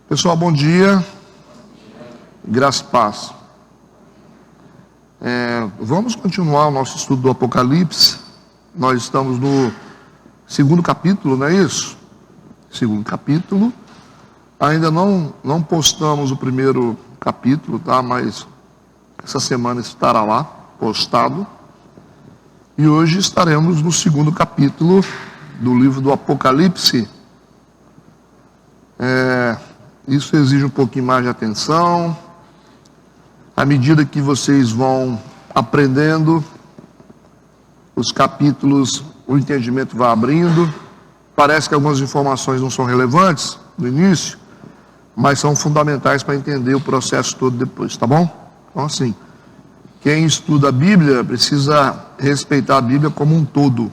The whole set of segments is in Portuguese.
Pessoal, bom dia. Graça e paz. Vamos continuar o nosso estudo do Apocalipse. Nós estamos no segundo capítulo, não é isso? Segundo capítulo. Ainda não postamos o primeiro capítulo, tá? Mas essa semana estará lá, postado. E hoje estaremos no segundo capítulo do livro do Apocalipse. Isso exige um pouquinho mais de atenção. À medida que vocês vão aprendendo, os capítulos, o entendimento vai abrindo. Parece que algumas informações não são relevantes no início, mas são fundamentais para entender o processo todo depois, tá bom? Então, assim, quem estuda a Bíblia precisa respeitar a Bíblia como um todo.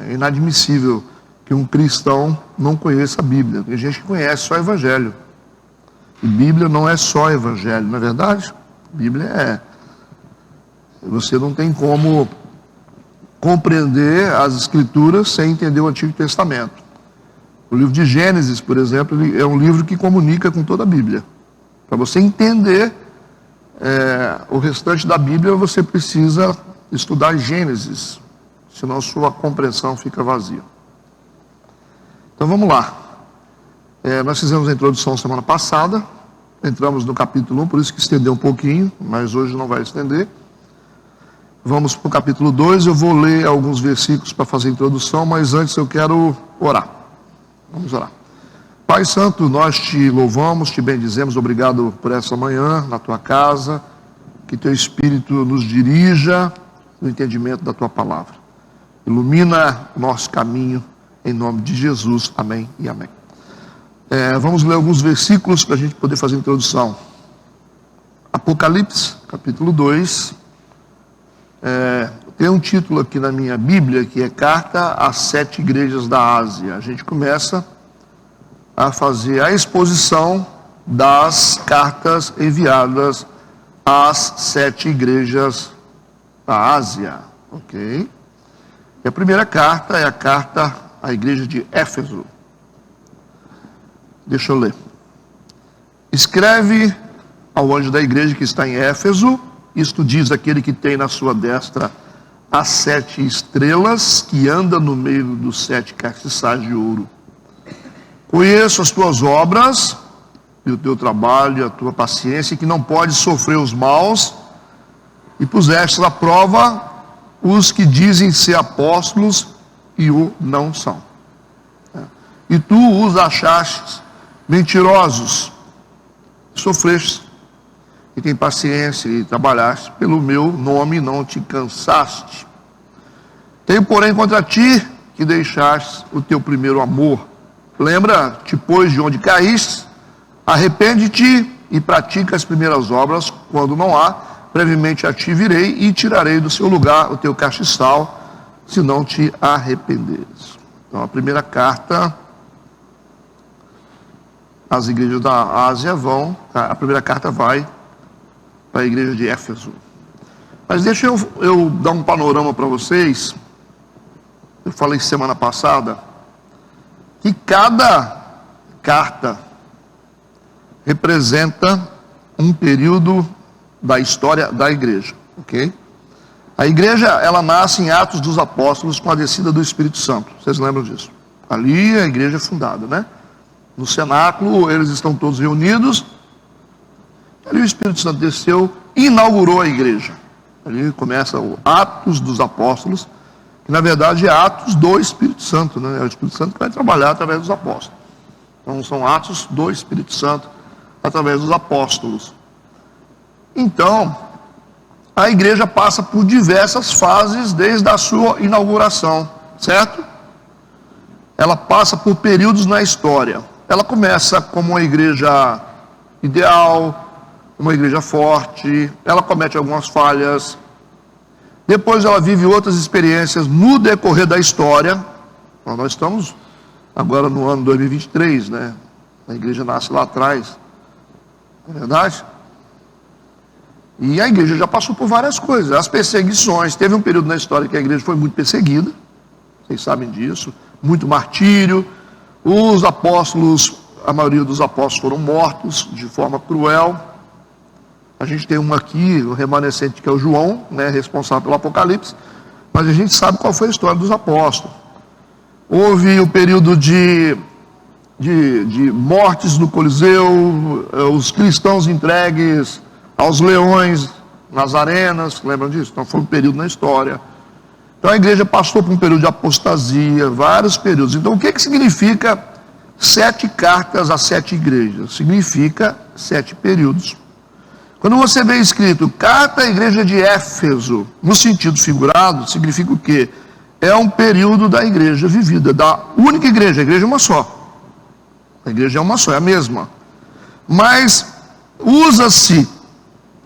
É inadmissível que um cristão não conheça a Bíblia. Tem gente que conhece só o Evangelho. E Bíblia não é só Evangelho, não é verdade? Bíblia Você não tem como compreender as Escrituras sem entender o Antigo Testamento. O livro de Gênesis, por exemplo, é um livro que comunica com toda a Bíblia. Para você entender o restante da Bíblia, você precisa estudar Gênesis, senão sua compreensão fica vazia. Então vamos lá. Nós fizemos a introdução semana passada, entramos no capítulo 1, por isso que estendeu um pouquinho, mas hoje não vai estender. Vamos para o capítulo 2, eu vou ler alguns versículos para fazer a introdução, mas antes eu quero orar. Vamos orar. Pai Santo, nós te louvamos, te bendizemos, obrigado por essa manhã na tua casa, que teu Espírito nos dirija no entendimento da tua palavra. Ilumina o nosso caminho, em nome de Jesus, amém e amém. Vamos ler alguns versículos para a gente poder fazer a introdução. Apocalipse, capítulo 2. Tem um título aqui na minha Bíblia, que é Carta às 7 Igrejas da Ásia. A gente começa a fazer a exposição das cartas enviadas às 7 igrejas da Ásia. Ok? E a primeira carta é a carta à igreja de Éfeso. Deixa eu ler. Escreve ao anjo da igreja que está em Éfeso, isto diz aquele que tem na sua destra as 7 estrelas, que anda no meio dos 7 castiçais de ouro. Conheço as tuas obras, e o teu trabalho, a tua paciência, que não podes sofrer os maus, e puseste à prova os que dizem ser apóstolos e o não são. E tu os achaste mentirosos, sofreste, e tem paciência, e trabalhaste pelo meu nome, não te cansaste. Tenho, porém, contra ti que deixaste o teu primeiro amor. Lembra-te, pois, de onde caíste, arrepende-te e pratica as primeiras obras. Quando não há, brevemente a ti virei e tirarei do seu lugar o teu castiçal, se não te arrependeres. Então, a primeira carta as igrejas da Ásia a primeira carta vai para a igreja de Éfeso. Mas deixa eu dar um panorama para vocês. Eu falei semana passada que cada carta representa um período da história da igreja, ok? A igreja, ela nasce em Atos dos Apóstolos com a descida do Espírito Santo. Vocês lembram disso? Ali a igreja é fundada, né? No cenáculo, eles estão todos reunidos. Ali o Espírito Santo desceu e inaugurou a igreja. Ali começa o Atos dos Apóstolos, que na verdade é Atos do Espírito Santo, né? É o Espírito Santo que vai trabalhar através dos apóstolos. Então são Atos do Espírito Santo através dos apóstolos. Então, a igreja passa por diversas fases desde a sua inauguração, certo? Ela passa por períodos na história. Ela começa como uma igreja ideal, uma igreja forte, ela comete algumas falhas, depois ela vive outras experiências no decorrer da história. Nós estamos agora no ano 2023, né? A igreja nasce lá atrás, não é verdade? E a igreja já passou por várias coisas, as perseguições. Teve um período na história que a igreja foi muito perseguida, vocês sabem disso, muito martírio. Os apóstolos a maioria dos apóstolos foram mortos de forma cruel. A gente tem um aqui, o remanescente, que é o João, né, responsável pelo Apocalipse, mas a gente sabe qual foi a história dos apóstolos. Houve o período de mortes no Coliseu, os cristãos entregues aos leões nas arenas, lembram disso? Então foi um período na história. Então a igreja passou por um período de apostasia, vários períodos. Então o que significa 7 cartas a 7 igrejas? Significa 7 períodos. Quando você vê escrito carta à igreja de Éfeso, no sentido figurado, significa o quê? É um período da igreja vivida, da única igreja. A igreja é uma só. A igreja é uma só, é a mesma. Mas usa-se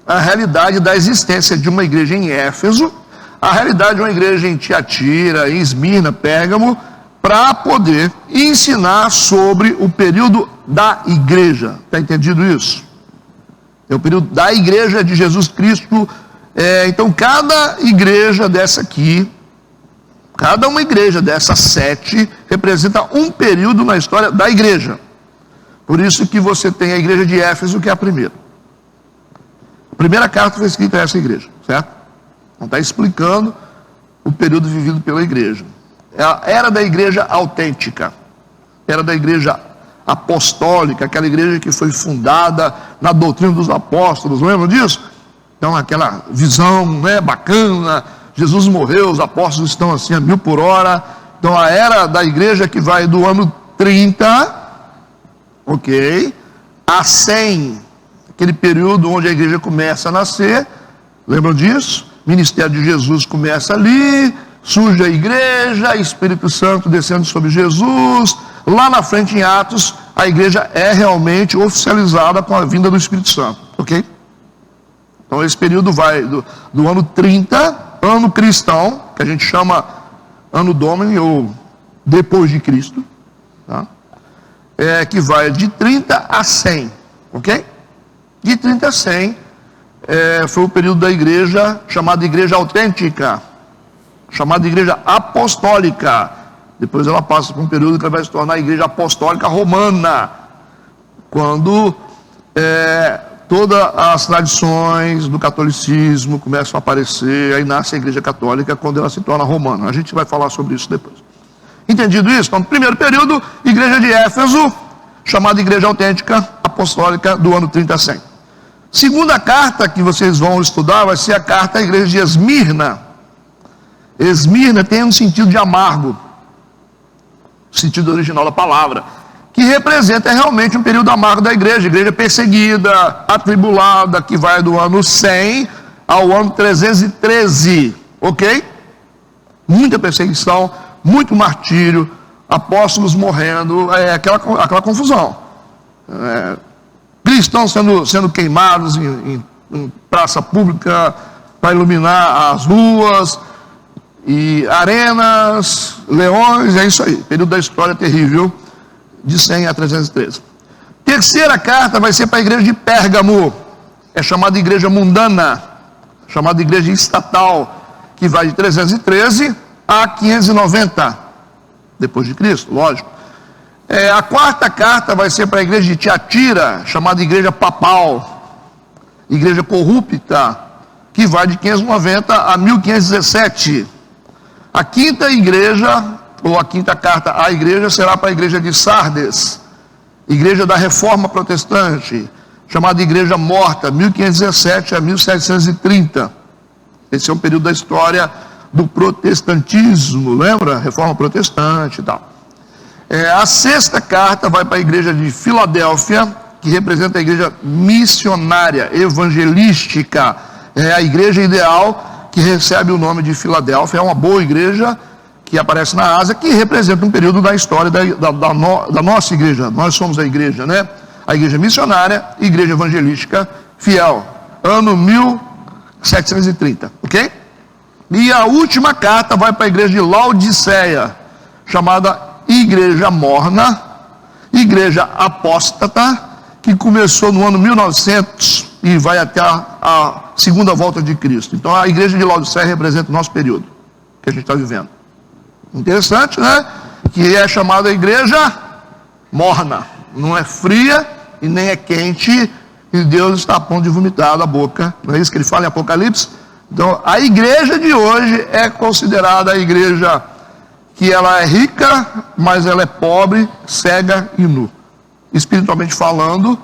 a realidade da existência de uma igreja em Éfeso, a realidade de uma igreja em Tiatira, em Esmirna, Pérgamo, para poder ensinar sobre o período da igreja. Está entendido isso? É o período da igreja de Jesus Cristo. Então cada igreja dessa aqui, cada uma igreja dessas 7, representa um período na história da igreja. Por isso que você tem a igreja de Éfeso, que é a primeira. A primeira carta foi escrita a essa igreja, certo? Não está explicando o período vivido pela igreja. Era da igreja autêntica, era da igreja apostólica, aquela igreja que foi fundada na doutrina dos apóstolos, lembram disso? Então aquela visão, né, bacana, Jesus morreu, os apóstolos estão assim a 1000 por hora. Então a era da igreja que vai do ano 30, ok, a 100, aquele período onde a igreja começa a nascer, lembram disso? O ministério de Jesus começa ali, surge a igreja, Espírito Santo descendo sobre Jesus. Lá na frente em Atos, a igreja é realmente oficializada com a vinda do Espírito Santo, ok? Então esse período vai do ano 30, ano cristão, que a gente chama ano Domini, ou depois de Cristo, tá? Que vai de 30 a 100, ok? De 30 a 100 foi o período da igreja chamada igreja autêntica, chamada igreja apostólica. Depois ela passa por um período que ela vai se tornar a igreja apostólica romana, quando todas as tradições do catolicismo começam a aparecer, aí nasce a igreja católica quando ela se torna romana. A gente vai falar sobre isso depois. Entendido isso? Então, no primeiro período, igreja de Éfeso, chamada igreja autêntica apostólica, do ano 30 a 100. Segunda carta que vocês vão estudar vai ser a carta à igreja de Esmirna. Esmirna tem um sentido de amargo, sentido original da palavra, que representa realmente um período amargo da igreja perseguida, atribulada, que vai do ano 100 ao ano 313, ok? Muita perseguição, muito martírio, apóstolos morrendo, aquela confusão. Cristãos sendo queimados em praça pública para iluminar as ruas, e arenas, leões, é isso aí. Período da história terrível, de 100 a 313. Terceira carta vai ser para a igreja de Pérgamo, é chamada igreja mundana, chamada igreja estatal, que vai de 313 a 590, depois de Cristo, lógico. A quarta carta vai ser para a igreja de Tiatira, chamada igreja papal, igreja corrupta, que vai de 590 a 1517. A quinta igreja, ou a quinta carta à igreja, será para a igreja de Sardes, igreja da Reforma Protestante, chamada igreja morta, 1517 a 1730. Esse é um período da história do protestantismo, lembra? Reforma Protestante e tal. A sexta carta vai para a igreja de Filadélfia, que representa a igreja missionária, evangelística. É a igreja ideal que recebe o nome de Filadélfia. É uma boa igreja que aparece na Ásia, que representa um período da história da nossa igreja. Nós somos a igreja, né? A igreja missionária, igreja evangelística fiel. Ano 1730, ok? E a última carta vai para a igreja de Laodiceia, chamada igreja morna, igreja apóstata, que começou no ano 1900 e vai até a segunda volta de Cristo. Então a igreja de Laodiceia representa o nosso período que a gente está vivendo. Interessante, né? Que é chamada igreja morna, não é fria e nem é quente, e Deus está a ponto de vomitar da boca. Não é isso que ele fala em Apocalipse? Então, a igreja de hoje é considerada a igreja que ela é rica, mas ela é pobre, cega e nu, espiritualmente falando,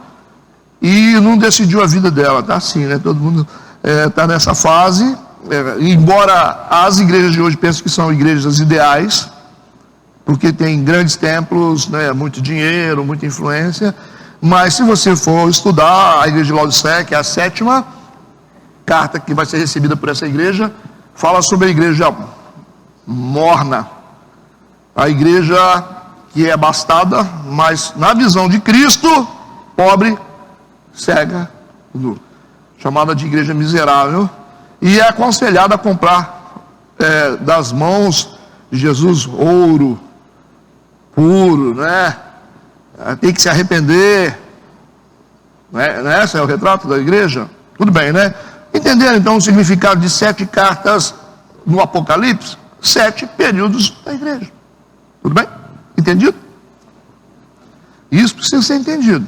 e não decidiu a vida dela. Tá assim, né? Todo mundo está nessa fase. Embora as igrejas de hoje pensem que são igrejas ideais, porque tem grandes templos, né, muito dinheiro, muita influência, mas se você for estudar a igreja de Laodiceia, que é a 7ª carta que vai ser recebida por essa igreja, fala sobre a igreja morna, a igreja que é abastada, mas na visão de Cristo, pobre, cega, nu, chamada de igreja miserável, e é aconselhada a comprar das mãos de Jesus ouro puro, né? Tem que se arrepender, né? Esse é o retrato da igreja. Tudo bem, né? Entenderam então o significado de 7 cartas no Apocalipse? 7 períodos da igreja. Tudo bem? Entendido? Isso precisa ser entendido.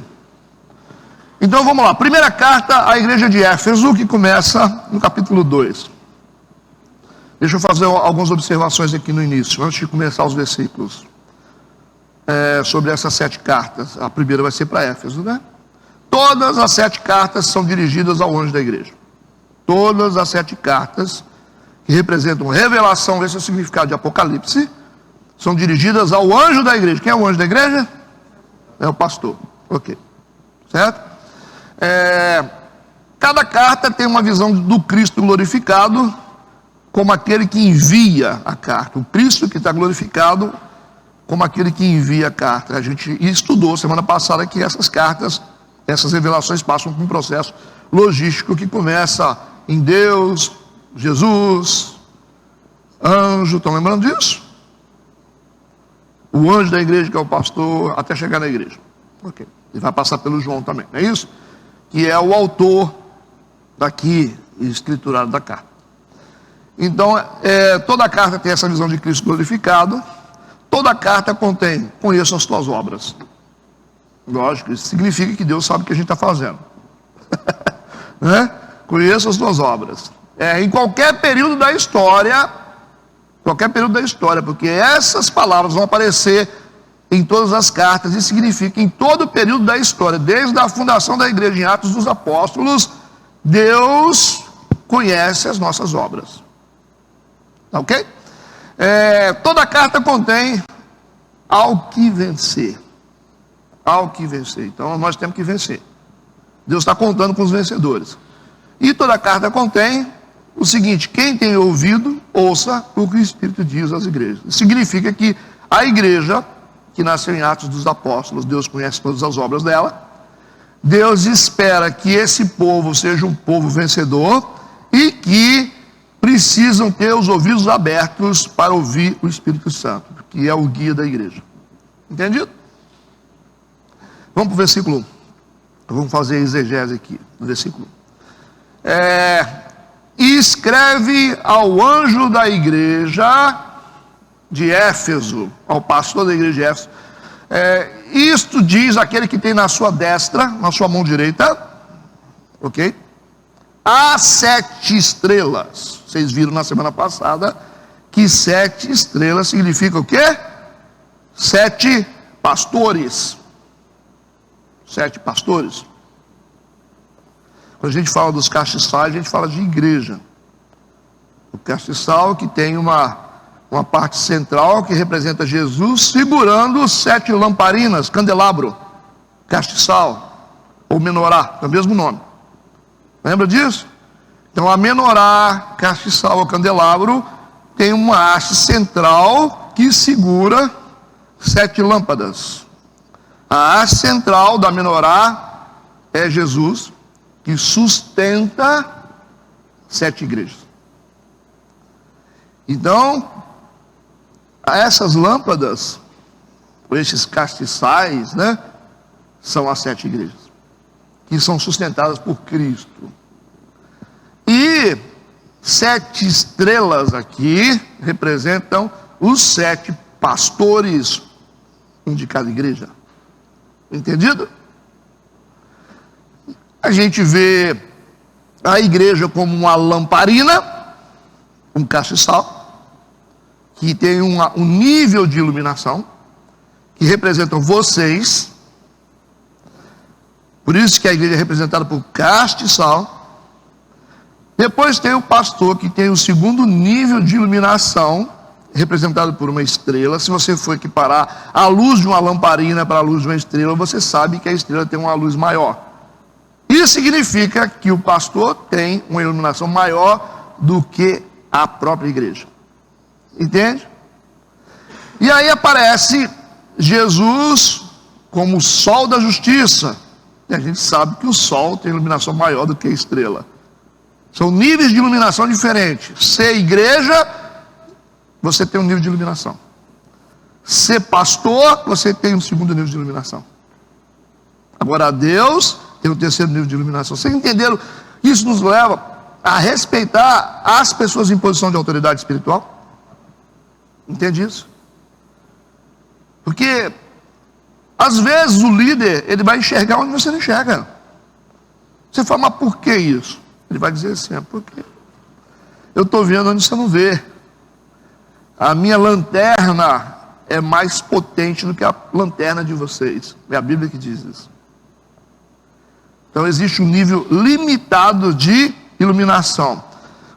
Então vamos lá. Primeira carta à igreja de Éfeso, que começa no capítulo 2. Deixa eu fazer algumas observações aqui no início, antes de começar os versículos. Sobre essas 7 cartas. A primeira vai ser para Éfeso, né? Todas as 7 cartas são dirigidas ao anjo da igreja. Todas as 7 cartas que representam revelação, esse é o significado de Apocalipse, são dirigidas ao anjo da igreja. Quem é o anjo da igreja? É o pastor. Ok. Certo? Cada carta tem uma visão do Cristo glorificado como aquele que envia a carta. O Cristo que está glorificado como aquele que envia a carta. A gente estudou semana passada que essas cartas, essas revelações passam por um processo logístico que começa em Deus, Jesus, anjo. Estão lembrando disso? O anjo da igreja, que é o pastor, até chegar na igreja. Ok. E vai passar pelo João também, não é isso? Que é o autor daqui, escriturado da carta. Então, toda a carta tem essa visão de Cristo glorificado. Toda a carta contém: conheço as tuas obras. Lógico, isso significa que Deus sabe o que a gente está fazendo. Né? Conheço as tuas obras. Em qualquer período da história, porque essas palavras vão aparecer em todas as cartas, e significa em todo o período da história, desde a fundação da igreja em Atos dos Apóstolos, Deus conhece as nossas obras. Ok? Toda a carta contém ao que vencer. Ao que vencer. Então nós temos que vencer. Deus está contando com os vencedores. E toda a carta contém o seguinte: quem tem ouvido, ouça o que o Espírito diz às igrejas. Significa que a igreja que nasceu em Atos dos Apóstolos, Deus conhece todas as obras dela. Deus espera que esse povo seja um povo vencedor e que precisam ter os ouvidos abertos para ouvir o Espírito Santo, que é o guia da igreja. Entendido? Vamos para o versículo 1. Vamos fazer a exegese aqui, no versículo 1. E escreve ao anjo da igreja de Éfeso, ao pastor da igreja de Éfeso, isto diz aquele que tem na sua destra, na sua mão direita, ok? Há 7 estrelas. Vocês viram na semana passada que 7 estrelas significa o quê? 7 pastores. 7 pastores. Quando a gente fala dos castiçais, a gente fala de igreja. O castiçal que tem uma parte central que representa Jesus segurando 7 lamparinas, candelabro, castiçal ou menorá, é o mesmo nome. Lembra disso? Então a menorá, castiçal ou candelabro tem uma haste central que segura 7 lâmpadas. A haste central da menorá é Jesus, que sustenta 7 igrejas. Então, essas lâmpadas, esses castiçais, né, são as 7 igrejas, que são sustentadas por Cristo. E 7 estrelas aqui representam os 7 pastores de cada igreja. Entendido? A gente vê a igreja como uma lamparina, um castiçal, que tem um nível de iluminação, que representam vocês. Por isso que a igreja é representada por castiçal. Depois tem o pastor, que tem o segundo nível de iluminação, representado por uma estrela. Se você for equiparar a luz de uma lamparina para a luz de uma estrela, você sabe que a estrela tem uma luz maior. Isso significa que o pastor tem uma iluminação maior do que a própria igreja. Entende? E aí aparece Jesus como o sol da justiça. E a gente sabe que o sol tem iluminação maior do que a estrela. São níveis de iluminação diferentes. Ser igreja, você tem um nível de iluminação. Ser pastor, você tem um segundo nível de iluminação. Agora Deus tem o terceiro nível de iluminação. Vocês entenderam? Isso nos leva a respeitar as pessoas em posição de autoridade espiritual. Entende isso? Porque às vezes o líder, ele vai enxergar onde você não enxerga. Você fala, mas por que isso? Ele vai dizer assim, porque eu estou vendo onde você não vê. A minha lanterna é mais potente do que a lanterna de vocês. É a Bíblia que diz isso. Então existe um nível limitado de iluminação.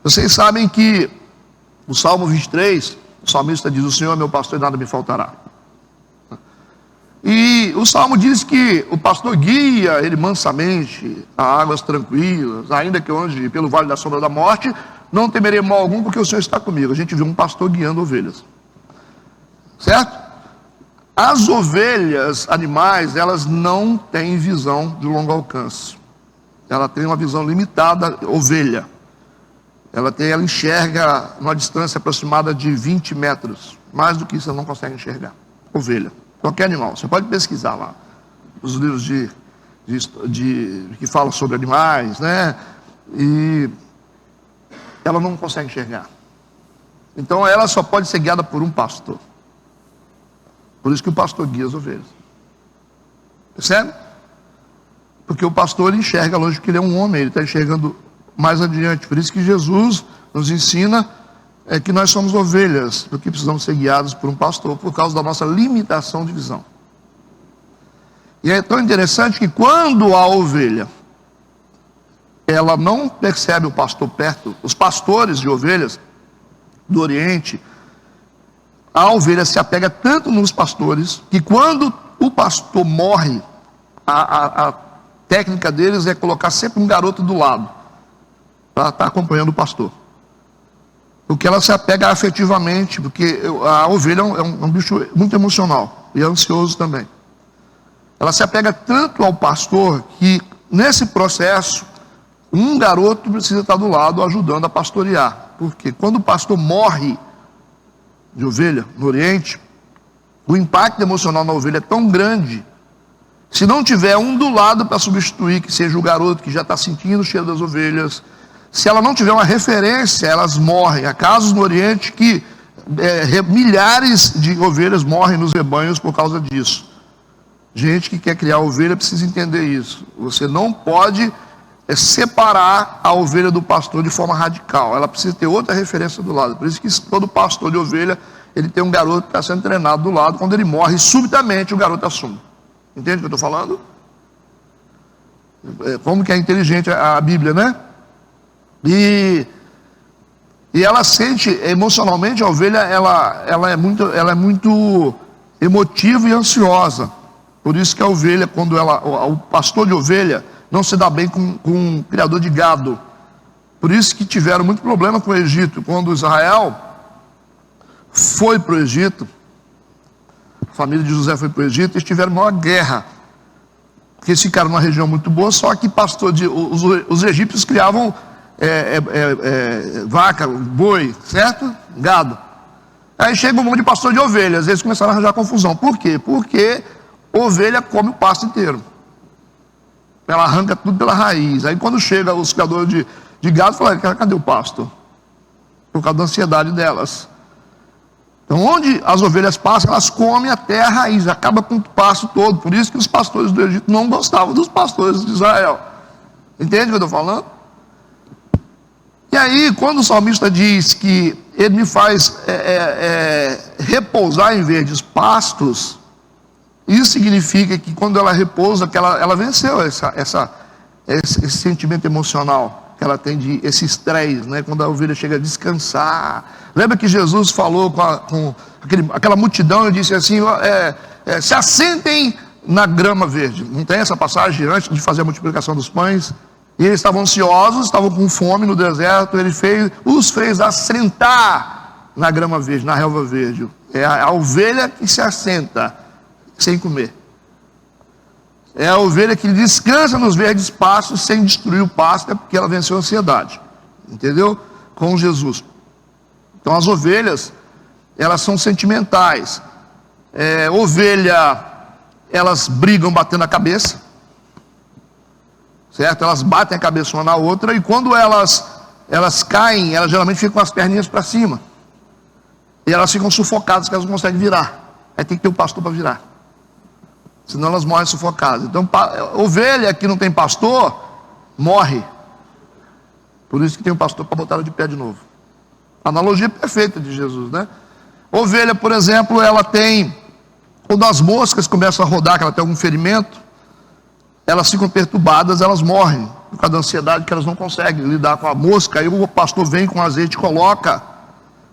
Vocês sabem que o Salmo 23, o salmista diz, o Senhor é meu pastor e nada me faltará. E o Salmo diz que o pastor guia ele mansamente a águas tranquilas, ainda que eu ande pelo vale da sombra da morte, não temerei mal algum, porque o Senhor está comigo. A gente viu um pastor guiando ovelhas. Certo? As ovelhas, animais, elas não têm visão de longo alcance. Ela tem uma visão limitada, ovelha. Ela enxerga numa distância aproximada de 20 metros. Mais do que isso ela não consegue enxergar. Ovelha. Qualquer animal. Você pode pesquisar lá. Os livros que falam sobre animais, né? E ela não consegue enxergar. Então ela só pode ser guiada por um pastor. Por isso que o pastor guia as ovelhas. Percebe? Porque o pastor ele enxerga, lógico que ele é um homem, ele está enxergando mais adiante. Por isso que Jesus nos ensina que nós somos ovelhas, porque precisamos ser guiados por um pastor, por causa da nossa limitação de visão. E é tão interessante que quando a ovelha, ela não percebe o pastor perto, os pastores de ovelhas do Oriente, a ovelha se apega tanto nos pastores, que quando o pastor morre, a técnica deles é colocar sempre um garoto do lado, para estar acompanhando o pastor. Porque ela se apega afetivamente, porque a ovelha é um bicho muito emocional, e é ansioso também. Ela se apega tanto ao pastor, que nesse processo, um garoto precisa estar do lado, ajudando a pastorear. Porque quando o pastor morre de ovelha, no Oriente, o impacto emocional na ovelha é tão grande, se não tiver um do lado para substituir, que seja o garoto que já está sentindo o cheiro das ovelhas, se ela não tiver uma referência, elas morrem. Há casos no Oriente que milhares de ovelhas morrem nos rebanhos por causa disso. Gente que quer criar ovelha precisa entender isso. Você não pode separar a ovelha do pastor de forma radical. Ela precisa ter outra referência do lado. Por isso que todo pastor de ovelha, ele tem um garoto que está sendo treinado do lado. Quando ele morre, subitamente o garoto assume. Entende o que eu estou falando? Como que é inteligente a Bíblia, né? E ela sente emocionalmente, a ovelha, ela é muito emotiva e ansiosa. Por isso que a ovelha, quando o pastor de ovelha não se dá bem com um criador de gado. Por isso que tiveram muito problema com o Egito. Quando Israel foi para o Egito, a família de José foi para o Egito, eles tiveram uma guerra. Porque eles ficaram numa região muito boa, só que os egípcios criavam vaca, boi, certo? Gado. Aí chega um monte de pastor de ovelhas, eles começaram a arranjar confusão. Por quê? Porque ovelha come o pasto inteiro. Ela arranca tudo pela raiz. Aí quando chega os criadores de gado, falam, cadê o pasto? Por causa da ansiedade delas. Então, onde as ovelhas passam, elas comem a terra raiz, acaba com o pasto todo. Por isso que os pastores do Egito não gostavam dos pastores de Israel. Entende o que eu estou falando? E aí, quando o salmista diz que ele me faz repousar em verdes pastos, isso significa que quando ela repousa, que ela venceu esse sentimento emocional que ela tem, de esse estresse, né? Quando a ovelha chega a descansar. Lembra que Jesus falou com aquela multidão e disse assim, se assentem na grama verde. Não tem essa passagem antes de fazer a multiplicação dos pães? E eles estavam ansiosos, estavam com fome no deserto. Ele os fez assentar na grama verde, na relva verde. É a ovelha que se assenta sem comer. É a ovelha que descansa nos verdes pastos sem destruir o pasto, porque ela venceu a ansiedade. Entendeu? Com Jesus. Então as ovelhas, elas são sentimentais. Ovelha, elas brigam batendo a cabeça. Certo? Elas batem a cabeça uma na outra, e quando elas caem, elas geralmente ficam com as perninhas para cima. E elas ficam sufocadas, que elas não conseguem virar. Aí tem que ter um pastor para virar. Senão elas morrem sufocadas. Então, ovelha que não tem pastor, morre. Por isso que tem um pastor para botar ela de pé de novo. Analogia perfeita de Jesus, né? Ovelha, por exemplo, ela tem, quando as moscas começam a rodar, que ela tem algum ferimento, elas ficam perturbadas, elas morrem, por causa da ansiedade, que elas não conseguem lidar com a mosca. Aí o pastor vem com azeite e coloca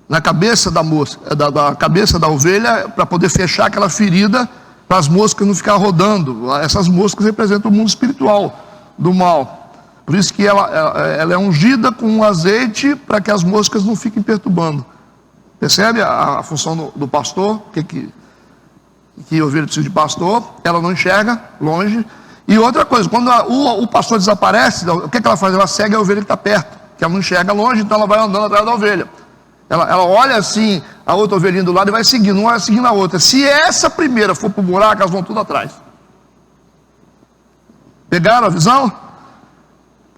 na cabeça da mosca, da cabeça da ovelha, para poder fechar aquela ferida, para as moscas não ficar rodando. Essas moscas representam o mundo espiritual do mal. Por isso que ela é ungida com um azeite, para que as moscas não fiquem perturbando. Percebe a função do pastor? Que a ovelha precisa de pastor? Ela não enxerga longe. E outra coisa, quando o pastor desaparece, o que ela faz? Ela segue a ovelha que está perto, que ela não enxerga longe, então ela vai andando atrás da ovelha. Ela olha assim, a outra ovelhinha do lado, e vai seguindo, uma vai seguindo a outra. Se essa primeira for para o buraco, elas vão tudo atrás. Pegaram a visão?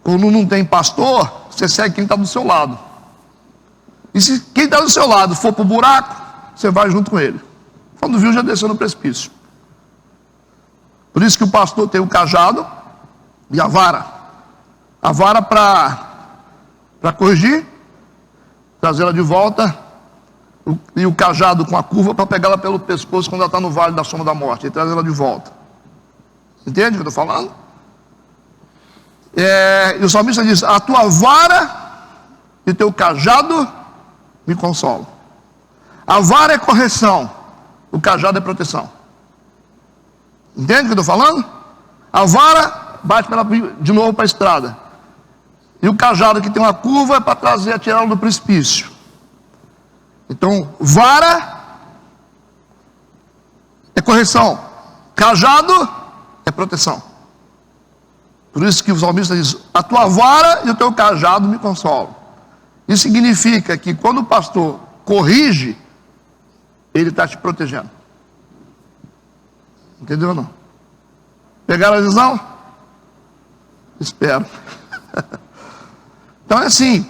Quando não tem pastor, você segue quem está do seu lado. E se quem está do seu lado for para o buraco, você vai junto com ele. Quando viu, já desceu no precipício. Por isso que o pastor tem o cajado e a vara. A vara para corrigir, trazê-la de volta, e o cajado com a curva para pegá-la pelo pescoço quando ela está no vale da sombra da morte, e traz ela de volta. Entende o que eu estou falando? E o salmista diz: a tua vara e teu cajado me consolam. A vara é correção, o cajado é proteção. Entende o que eu estou falando? A vara bate de novo para a estrada, e o cajado, que tem uma curva, é para trazer, tirá-lo do precipício. Então, vara é correção, cajado é proteção. Por isso que o salmista diz: a tua vara e o teu cajado me consolam. Isso significa que quando o pastor corrige, ele está te protegendo. Entendeu ou não? Pegaram a visão? Espero. Então é assim,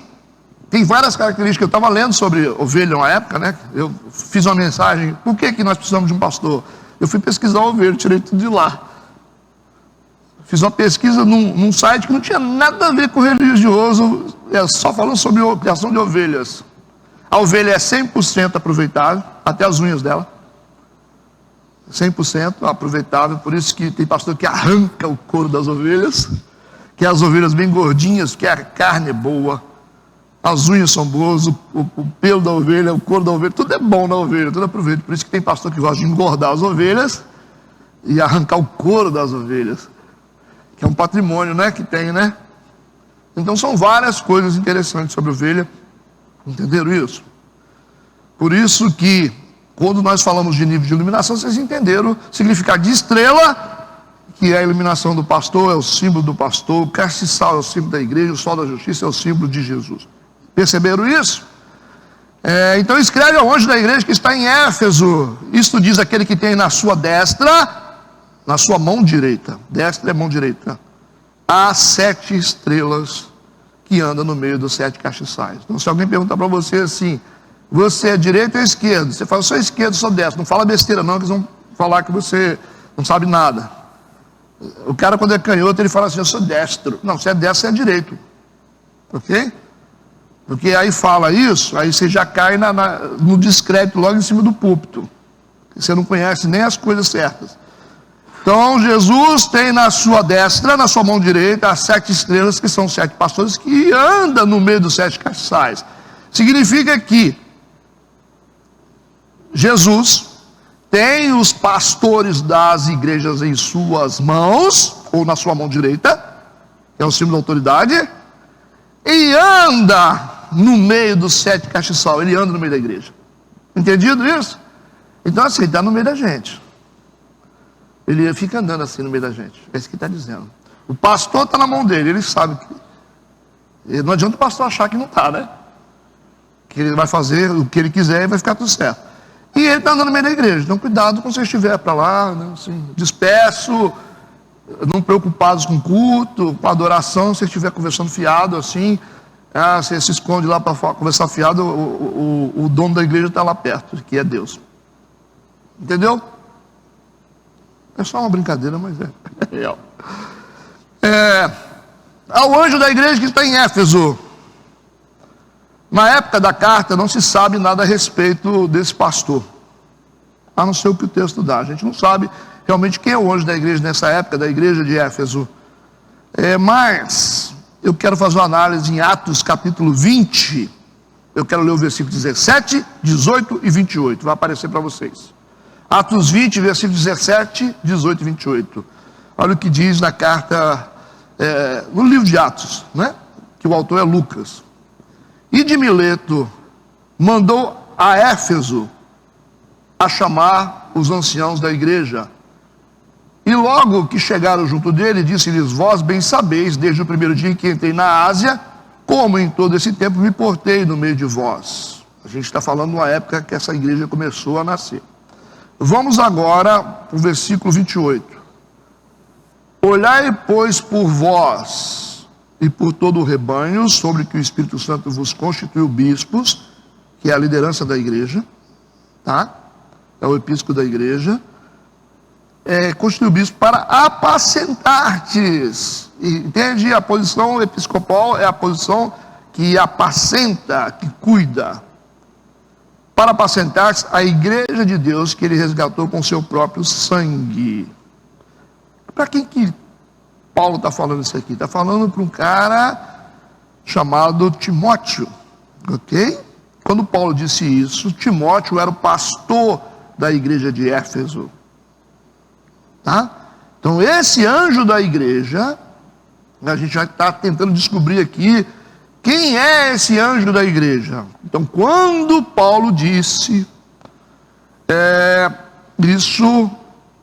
tem várias características. Eu estava lendo sobre ovelha uma época, né? Eu fiz uma mensagem: por que nós precisamos de um pastor? Eu fui pesquisar ovelha, tirei tudo de lá. Fiz uma pesquisa num site que não tinha nada a ver com religioso, só falando sobre criação de ovelhas. A ovelha é 100% aproveitável, até as unhas dela. 100% aproveitável, por isso que tem pastor que arranca o couro das ovelhas, que é as ovelhas bem gordinhas, que a carne é boa, as unhas são boas, o pelo da ovelha, o couro da ovelha, tudo é bom na ovelha, tudo aproveita. Por isso que tem pastor que gosta de engordar as ovelhas e arrancar o couro das ovelhas, que é um patrimônio, né, que tem, né? Então são várias coisas interessantes sobre a ovelha. Entenderam isso? Por isso que quando nós falamos de nível de iluminação, vocês entenderam o significado de estrela, que é a iluminação do pastor, é o símbolo do pastor, o castiçal é o símbolo da igreja, o sol da justiça é o símbolo de Jesus. Perceberam isso? Então escreve ao anjo da igreja que está em Éfeso: isto diz aquele que tem na sua destra, na sua mão direita, destra é mão direita, há 7 estrelas que andam no meio dos 7 castiçais. Então se alguém perguntar para você assim: Você é direito ou esquerdo? Você fala, eu sou esquerdo, sou destro. Não fala besteira não, que eles vão falar que você não sabe nada. O cara, quando é canhoto, ele fala assim, eu sou destro. Não, você é destro, você é direito. Ok? Porque aí fala isso, aí você já cai no descrédito logo em cima do púlpito. Você não conhece nem as coisas certas. Então, Jesus tem na sua destra, na sua mão direita, as 7 estrelas, que são 7 pastores, que andam no meio dos 7 castiçais. Significa que Jesus tem os pastores das igrejas em suas mãos, ou na sua mão direita, que é o símbolo da autoridade, e anda no meio dos 7 castiçal, ele anda no meio da igreja. Entendido isso? Então assim, ele está no meio da gente. Ele fica andando assim no meio da gente. É isso que está dizendo. O pastor está na mão dele, ele sabe que... Não adianta o pastor achar que não está, né? Que ele vai fazer o que ele quiser e vai ficar tudo certo. E ele está andando no meio da igreja. Então cuidado quando você estiver para lá, né, assim, disperso, não preocupados com o culto, com a adoração. Se você estiver conversando fiado assim, você se esconde lá para conversar fiado, o dono da igreja está lá perto, que é Deus. Entendeu? É só uma brincadeira, mas é real. Ao anjo da igreja que está em Éfeso. Na época da carta não se sabe nada a respeito desse pastor, a não ser o que o texto dá. A gente não sabe realmente quem é o anjo da igreja nessa época, da igreja de Éfeso. Mas eu quero fazer uma análise em Atos capítulo 20. Eu quero ler o versículo 17, 18 e 28. Vai aparecer para vocês. Atos 20, versículo 17, 18 e 28. Olha o que diz na carta, no livro de Atos, né? Que o autor é Lucas. E de Mileto mandou a Éfeso a chamar os anciãos da igreja. E logo que chegaram junto dele, disse-lhes, vós bem sabeis, desde o primeiro dia em que entrei na Ásia, como em todo esse tempo me portei no meio de vós. A gente está falando de uma época que essa igreja começou a nascer. Vamos agora para o versículo 28. Olhai, pois, por vós e por todo o rebanho, sobre que o Espírito Santo vos constituiu bispos, que é a liderança da igreja, tá? É o episcopo da igreja, constituiu bispo para apacentar-te. Entende? A posição episcopal é a posição que apacenta, que cuida. Para apacentar-se a igreja de Deus que ele resgatou com seu próprio sangue. Para quem que Paulo está falando isso aqui? Está falando para um cara chamado Timóteo, ok? Quando Paulo disse isso, Timóteo era o pastor da igreja de Éfeso, tá? Então esse anjo da igreja, a gente já está tentando descobrir aqui quem é esse anjo da igreja. Então quando Paulo disse isso,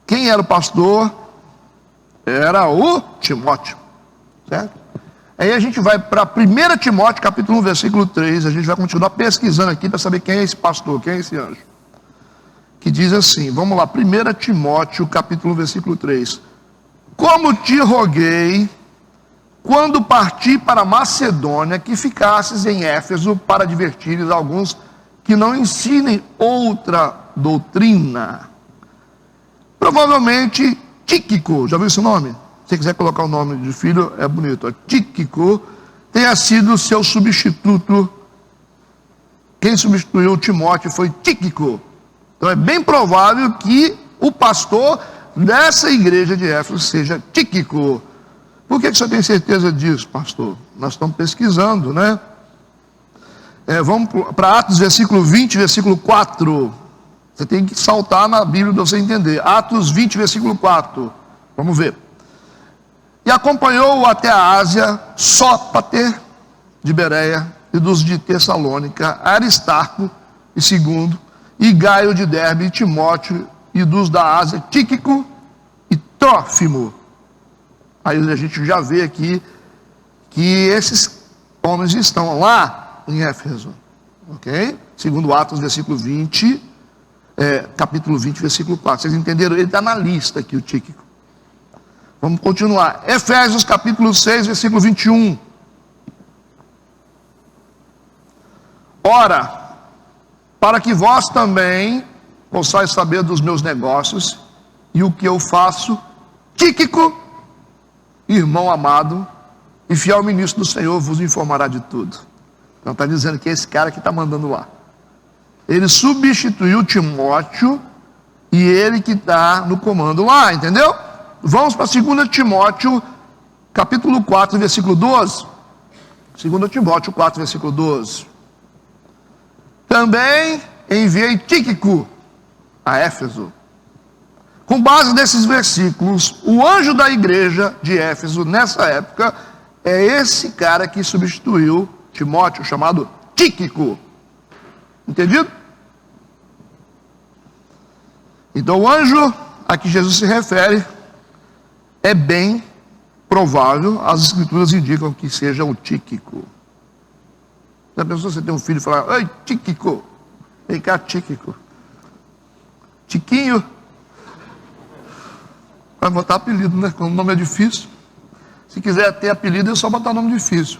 quem era o pastor? Era o Timóteo, certo? Aí a gente vai para 1 Timóteo capítulo 1, versículo 3, a gente vai continuar pesquisando aqui para saber quem é esse pastor, quem é esse anjo. Que diz assim, vamos lá, 1 Timóteo capítulo 1, versículo 3. Como te roguei, quando parti para Macedônia, que ficasses em Éfeso para advertires alguns que não ensinem outra doutrina. Provavelmente Tíquico, já viu esse nome? Se você quiser colocar o nome de filho, é bonito. Tíquico tenha sido seu substituto. Quem substituiu Timóteo foi Tíquico. Então é bem provável que o pastor dessa igreja de Éfeso seja Tíquico. Por que você tem certeza disso, pastor? Nós estamos pesquisando, né? Vamos para Atos, versículo 20, versículo 4. Você tem que saltar na Bíblia para você entender. Atos 20, versículo 4. Vamos ver. E acompanhou-o até a Ásia, Sópater de Bereia, e dos de Tessalônica, Aristarco e segundo, e Gaio de Derbe, e Timóteo, e dos da Ásia, Tíquico e Trófimo. Aí a gente já vê aqui que esses homens estão lá em Éfeso, ok? Segundo Atos, versículo 20, capítulo 20, versículo 4. Vocês entenderam? Ele está na lista aqui, o Tíquico. Vamos continuar. Efésios, capítulo 6, versículo 21. Ora, para que vós também possais saber dos meus negócios e o que eu faço. Tíquico, irmão amado e fiel ministro do Senhor, vos informará de tudo. Então está dizendo que é esse cara que está mandando lá. Ele substituiu Timóteo e ele que está no comando lá, entendeu? Vamos para 2 Timóteo, capítulo 4, versículo 12. 2 Timóteo 4, versículo 12. Também enviei Tíquico a Éfeso. Com base nesses versículos, o anjo da igreja de Éfeso, nessa época, é esse cara que substituiu Timóteo, chamado Tíquico. Entendido? Então o anjo a que Jesus se refere é bem provável, as escrituras indicam que seja o Tíquico. Já pensou você tem um filho e falar: oi, Tíquico, vem cá, Tíquico, Tiquinho? Vai botar apelido, né? Como o nome é difícil. Se quiser ter apelido, é só botar nome difícil.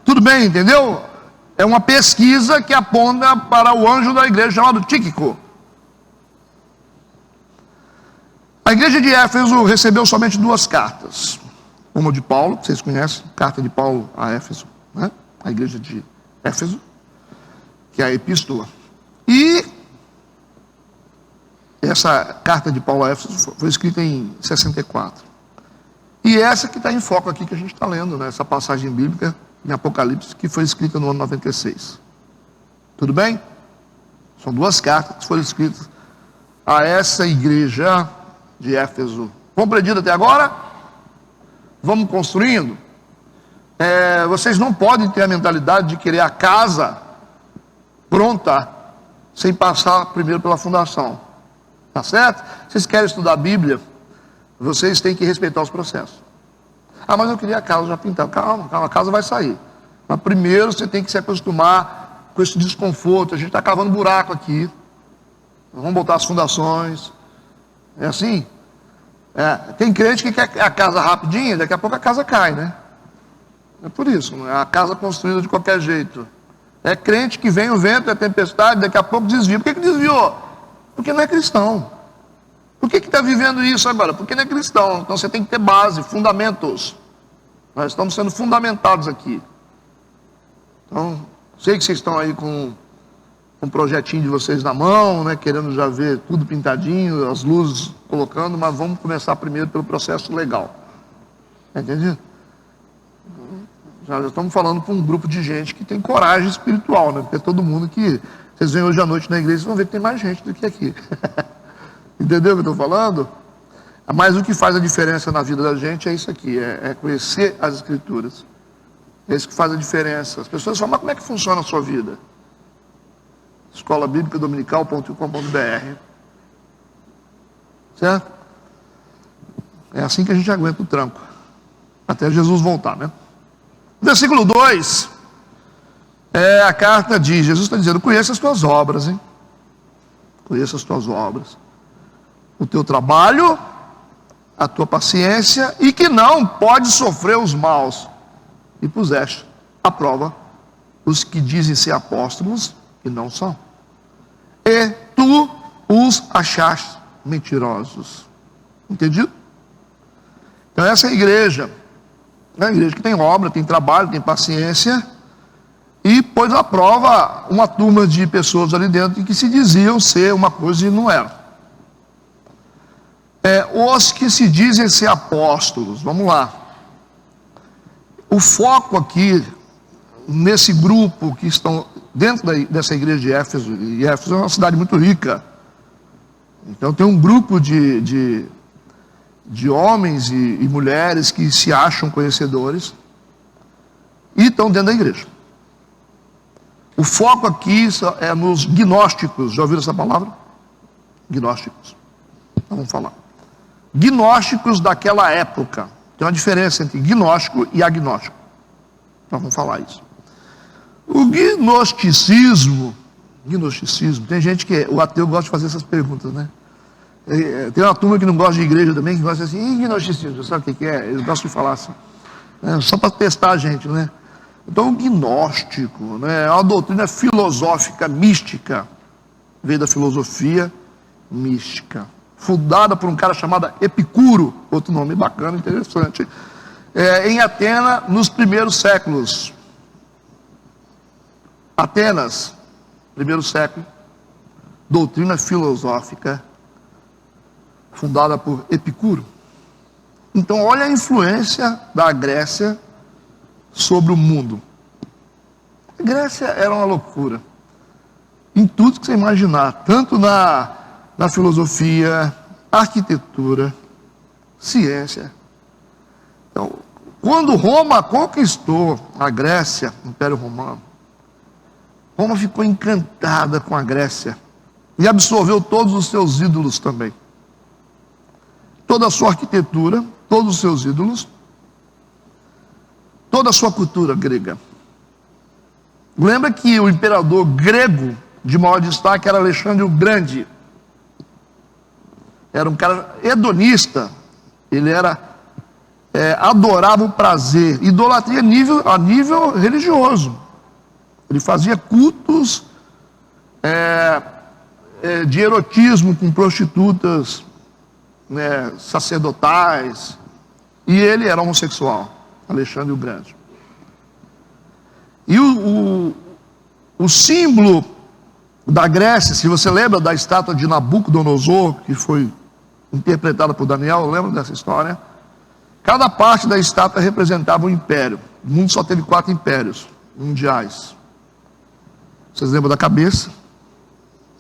Tudo bem, entendeu? É uma pesquisa que aponta para o anjo da igreja chamado Tíquico. A igreja de Éfeso recebeu somente 2 cartas. Uma de Paulo, que vocês conhecem, carta de Paulo a Éfeso, né? A igreja de Éfeso, que é a epístola. E essa carta de Paulo a Éfeso foi escrita em 64. E essa que está em foco aqui, que a gente está lendo, né? Essa passagem bíblica em Apocalipse, que foi escrita no ano 96. Tudo bem? São 2 cartas que foram escritas a essa igreja de Éfeso. Compreendido até agora? Vamos construindo. Vocês não podem ter a mentalidade de querer a casa pronta sem passar primeiro pela fundação. Tá certo? Vocês querem estudar a Bíblia, vocês têm que respeitar os processos. Ah, mas eu queria a casa já pintada. Calma, a casa vai sair. Mas primeiro você tem que se acostumar com esse desconforto. A gente está cavando buraco aqui. Vamos botar as fundações. É assim? Tem crente que quer a casa rapidinha, daqui a pouco a casa cai, né? É por isso, não é a casa construída de qualquer jeito. É crente que vem o vento, é tempestade, daqui a pouco desvia. Por que desviou? Porque não é cristão. Por que está vivendo isso agora? Porque não é cristão. Então você tem que ter base, fundamentos. Nós estamos sendo fundamentados aqui. Então, sei que vocês estão aí com um projetinho de vocês na mão, né, querendo já ver tudo pintadinho, as luzes colocando, mas vamos começar primeiro pelo processo legal. Entendido? Já estamos falando para um grupo de gente que tem coragem espiritual, né? Porque todo mundo que... Vocês vêm hoje à noite na igreja, vocês vão ver que tem mais gente do que aqui. Entendeu o que eu estou falando? Mas o que faz a diferença na vida da gente é isso aqui, é conhecer as escrituras. É isso que faz a diferença. As pessoas falam: mas como é que funciona a sua vida? escolabíblicadominical.com.br. Certo? É assim que a gente aguenta o tranco, até Jesus voltar, né? Versículo 2, a carta diz, Jesus está dizendo: conheça as tuas obras, hein? Conheça as tuas obras, o teu trabalho, a tua paciência, e que não pode sofrer os maus, e puseste à prova os que dizem ser apóstolos e não são, e tu os achaste mentirosos. Entendido? Então essa é a igreja que tem obra, tem trabalho, tem paciência, e pôs à prova uma turma de pessoas ali dentro que se diziam ser uma coisa e não eram. Os que se dizem ser apóstolos, vamos lá. O foco aqui, nesse grupo que estão dentro dessa igreja de Éfeso, e Éfeso é uma cidade muito rica, então tem um grupo de homens e mulheres que se acham conhecedores e estão dentro da igreja. O foco aqui é nos gnósticos. Já ouviram essa palavra? Gnósticos. Então vamos falar. Gnósticos daquela época. Tem uma diferença entre gnóstico e agnóstico. Então vamos falar isso. O gnosticismo, tem gente que, o ateu gosta de fazer essas perguntas, né? Tem uma turma que não gosta de igreja também, que gosta assim: e gnosticismo, sabe o que é? Eles gostam de falar assim, só para testar a gente, né? Então, o gnóstico, né, é uma doutrina filosófica mística, veio da filosofia mística, fundada por um cara chamado Epicuro, outro nome bacana, interessante, em Atenas, nos primeiros séculos. Atenas, primeiro século, doutrina filosófica, fundada por Epicuro. Então, olha a influência da Grécia sobre o mundo. A Grécia era uma loucura, em tudo que você imaginar, tanto na filosofia, arquitetura, ciência. Então, quando Roma conquistou a Grécia, o Império Romano, Roma ficou encantada com a Grécia e absorveu todos os seus ídolos também. Toda a sua arquitetura, todos os seus ídolos, toda a sua cultura grega. Lembra que o imperador grego de maior destaque era Alexandre o Grande. Era um cara hedonista. Ele adorava o prazer, idolatria a nível religioso. Ele fazia cultos de erotismo com prostitutas, sacerdotais, e ele era homossexual, Alexandre o Grande. E o símbolo da Grécia, se você lembra da estátua de Nabucodonosor, que foi interpretada por Daniel, lembra dessa história? Cada parte da estátua representava um império. O mundo só teve 4 impérios mundiais. Vocês lembram da cabeça,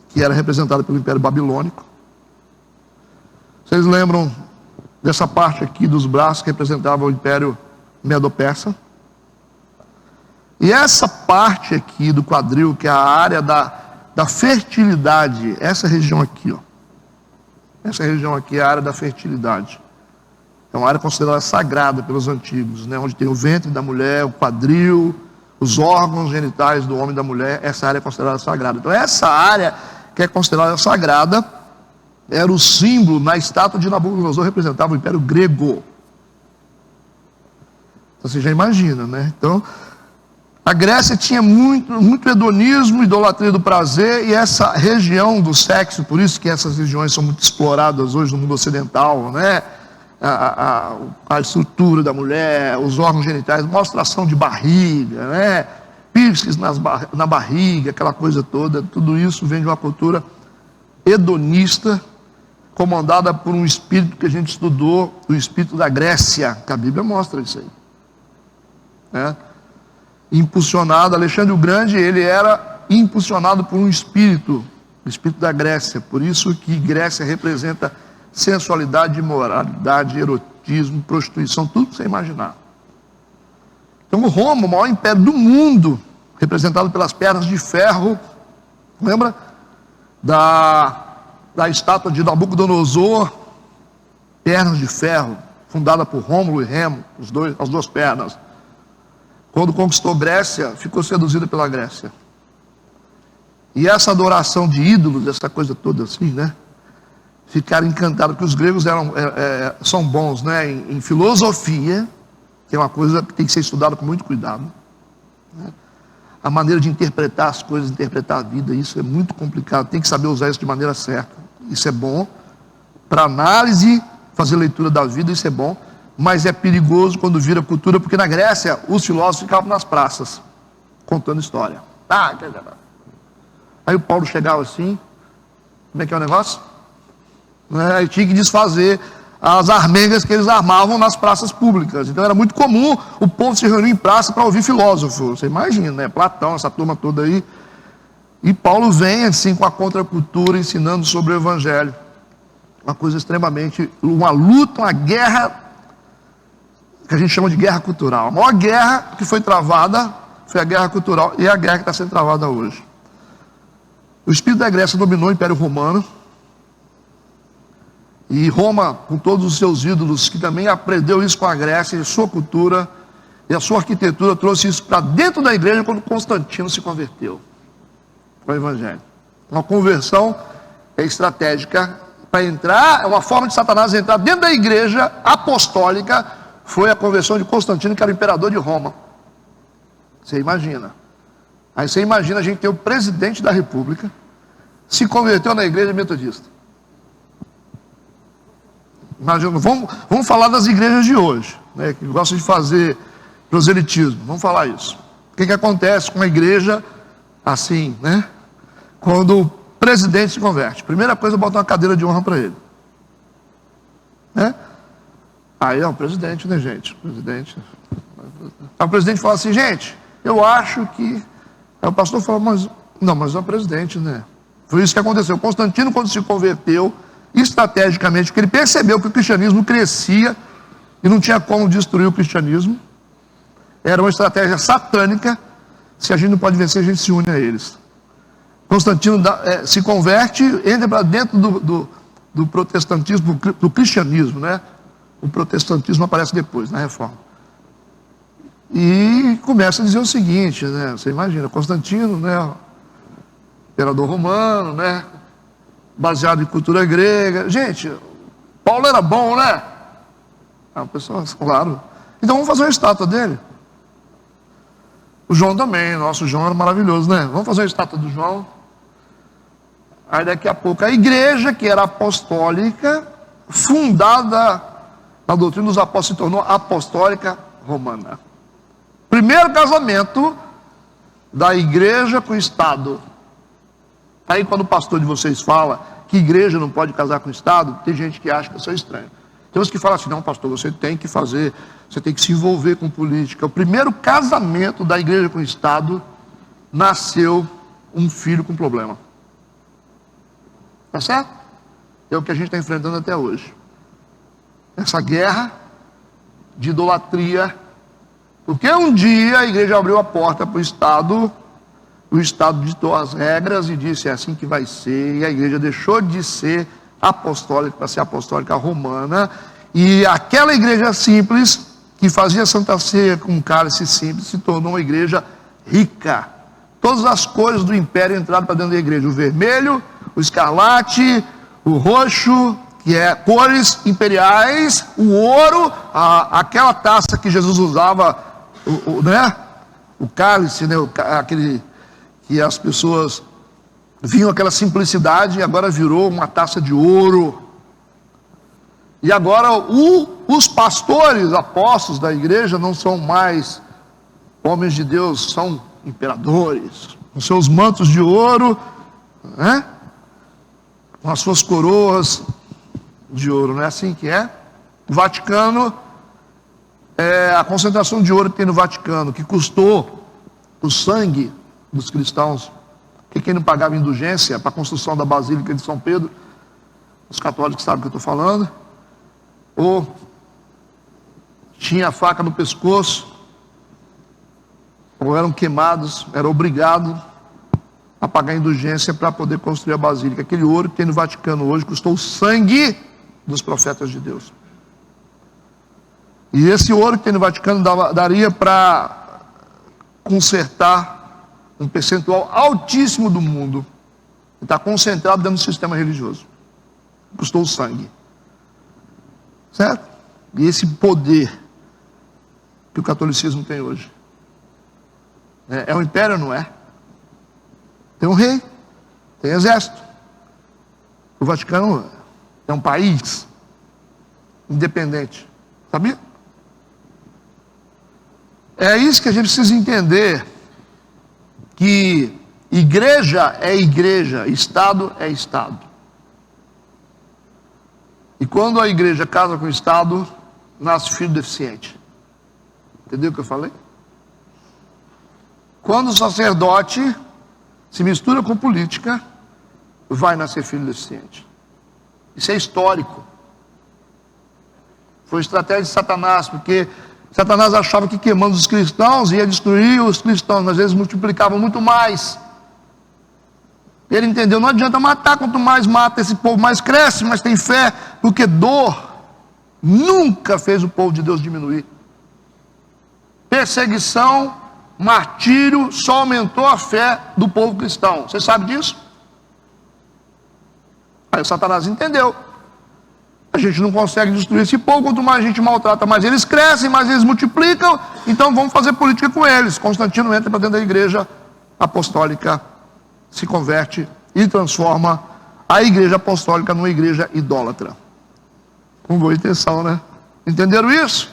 que era representada pelo Império Babilônico? Vocês lembram dessa parte aqui dos braços que representava o Império Medo-Persa? E essa parte aqui do quadril, que é a área da fertilidade, essa região aqui, ó. Essa região aqui é a área da fertilidade. É uma área considerada sagrada pelos antigos, né? Onde tem o ventre da mulher, o quadril, os órgãos genitais do homem e da mulher. Essa área é considerada sagrada. Então essa área que é considerada sagrada era o símbolo, na estátua de Nabucodonosor representava o Império Grego. Então você já imagina, né? Então a Grécia tinha muito hedonismo, idolatria do prazer, e essa região do sexo, por isso que essas regiões são muito exploradas hoje no mundo ocidental, né? A estrutura da mulher, os órgãos genitais, mostração de barriga, né? Piercings na barriga, aquela coisa toda, tudo isso vem de uma cultura hedonista, comandada por um espírito que a gente estudou, o espírito da Grécia, que a Bíblia mostra isso aí, né? Impulsionado, Alexandre o Grande, ele era impulsionado por um espírito, o espírito da Grécia. Por isso que Grécia representa sensualidade, imoralidade, erotismo, prostituição, tudo que você imaginar. Então Roma, o maior império do mundo, representado pelas pernas de ferro, lembra da estátua de Nabucodonosor, pernas de ferro, fundada por Rômulo e Remo, as duas pernas. Quando conquistou Grécia, ficou seduzida pela Grécia. E essa adoração de ídolos, essa coisa toda assim, né? Ficaram encantados, porque os gregos são bons, né? Em filosofia, que é uma coisa que tem que ser estudada com muito cuidado, né? A maneira de interpretar as coisas, interpretar a vida, isso é muito complicado. Tem que saber usar isso de maneira certa. Isso é bom para análise, fazer leitura da vida, isso é bom. Mas é perigoso quando vira cultura, porque na Grécia os filósofos ficavam nas praças, contando história. Aí o Paulo chegava assim, como é que é o negócio? Aí tinha que desfazer as armengas que eles armavam nas praças públicas. Então era muito comum o povo se reunir em praça para ouvir filósofo. Você imagina, né? Platão, essa turma toda aí. E Paulo vem assim com a contracultura, ensinando sobre o Evangelho. Uma coisa extremamente, uma luta, uma guerra, que a gente chama de guerra cultural. A maior guerra que foi travada foi a guerra cultural, e é a guerra que está sendo travada hoje. O espírito da Grécia dominou o Império Romano, e Roma, com todos os seus ídolos, que também aprendeu isso com a Grécia, e sua cultura, e a sua arquitetura, trouxe isso para dentro da igreja quando Constantino se converteu com o Evangelho. Uma conversão estratégica para entrar, é uma forma de Satanás entrar dentro da igreja apostólica. Foi a conversão de Constantino, que era o imperador de Roma. Você imagina. Aí você imagina a gente ter o presidente da República se converteu na igreja metodista. Imagina, vamos falar das igrejas de hoje, né, que gostam de fazer proselitismo. Vamos falar isso. O que acontece com a igreja assim, né? Quando o presidente se converte, primeira coisa é botar uma cadeira de honra para ele, né? Aí é o presidente, né, gente? Presidente. Aí o presidente fala assim, gente, eu acho que... Aí o pastor fala, mas é o presidente, né? Foi isso que aconteceu. Constantino, quando se converteu, estrategicamente, porque ele percebeu que o cristianismo crescia e não tinha como destruir o cristianismo, era uma estratégia satânica. Se a gente não pode vencer, a gente se une a eles. Constantino se converte, entra para dentro do protestantismo, do cristianismo, né? O protestantismo aparece depois, na Reforma. E começa a dizer o seguinte, né? Você imagina, Constantino, né? Imperador romano, né? Baseado em cultura grega. Gente, Paulo era bom, né? Pessoal, claro. Então vamos fazer uma estátua dele. O João também, nosso João era maravilhoso, né? Vamos fazer uma estátua do João. Aí daqui a pouco a igreja, que era apostólica, fundada na doutrina dos apóstolos, se tornou apostólica romana. Primeiro casamento da igreja com o Estado. Aí quando o pastor de vocês fala que igreja não pode casar com o Estado, tem gente que acha que eu sou estranho. Tem uns que falam assim, não pastor, você tem que fazer, você tem que se envolver com política. O primeiro casamento da igreja com o Estado, nasceu um filho com problema. Tá certo? É o que a gente está enfrentando até hoje. Essa guerra de idolatria. Porque um dia a igreja abriu a porta para o Estado ditou as regras e disse, é assim que vai ser, e a igreja deixou de ser apostólica para ser apostólica romana, e aquela igreja simples, que fazia Santa Ceia com um cálice simples, se tornou uma igreja rica. Todas as cores do império entraram para dentro da igreja, o vermelho, o escarlate, o roxo, que é cores imperiais, o ouro, aquela taça que Jesus usava, né? O cálice, né? Aquele que as pessoas viam aquela simplicidade e agora virou uma taça de ouro. E agora os pastores, apóstolos da igreja não são mais homens de Deus, são imperadores, com seus mantos de ouro, né? Com as suas coroas de ouro, não é assim que é? O Vaticano, a concentração de ouro que tem no Vaticano, que custou o sangue dos cristãos, que quem não pagava indulgência para a construção da Basílica de São Pedro, os católicos sabem o que eu estou falando, ou tinha a faca no pescoço, ou eram queimados, eram obrigados a pagar indulgência para poder construir a Basílica. Aquele ouro que tem no Vaticano hoje custou o sangue dos profetas de Deus. E esse ouro que tem no Vaticano daria para consertar um percentual altíssimo do mundo, que está concentrado dentro do sistema religioso. Custou o sangue. Certo? E esse poder que o catolicismo tem hoje. É um império, não é? Tem um rei, tem exército. O Vaticano é um país independente. Sabia? É isso que a gente precisa entender, que igreja é igreja, Estado é Estado. E quando a igreja casa com o Estado, nasce filho deficiente. Entendeu o que eu falei? Quando o sacerdote se mistura com política, vai nascer filho deficiente. Isso é histórico. Foi estratégia de Satanás, porque Satanás achava que queimando os cristãos ia destruir os cristãos, mas eles multiplicavam muito mais. Ele entendeu, não adianta matar, quanto mais mata esse povo, mais cresce, mais tem fé, porque dor nunca fez o povo de Deus diminuir. Perseguição, martírio, só aumentou a fé do povo cristão. Você sabe disso? Aí o Satanás entendeu. A gente não consegue destruir esse povo, quanto mais a gente maltrata, mais eles crescem, mais eles multiplicam, então vamos fazer política com eles. Constantino entra para dentro da igreja apostólica, se converte e transforma a igreja apostólica numa igreja idólatra. Com boa intenção, né? Entenderam isso?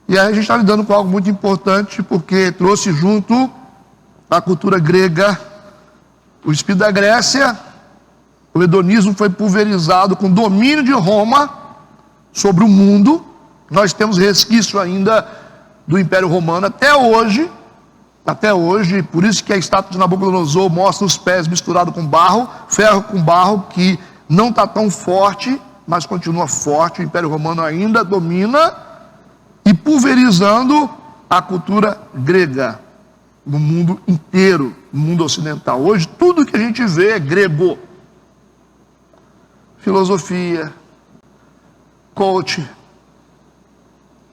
E aí a gente está lidando com algo muito importante, porque trouxe junto a cultura grega, o espírito da Grécia. O hedonismo foi pulverizado com o domínio de Roma sobre o mundo. Nós temos resquício ainda do Império Romano até hoje, por isso que a estátua de Nabucodonosor mostra os pés misturados com barro, ferro com barro, que não está tão forte, mas continua forte. O Império Romano ainda domina e pulverizando a cultura grega no mundo inteiro, no mundo ocidental. Hoje tudo que a gente vê é grego. Filosofia, coach,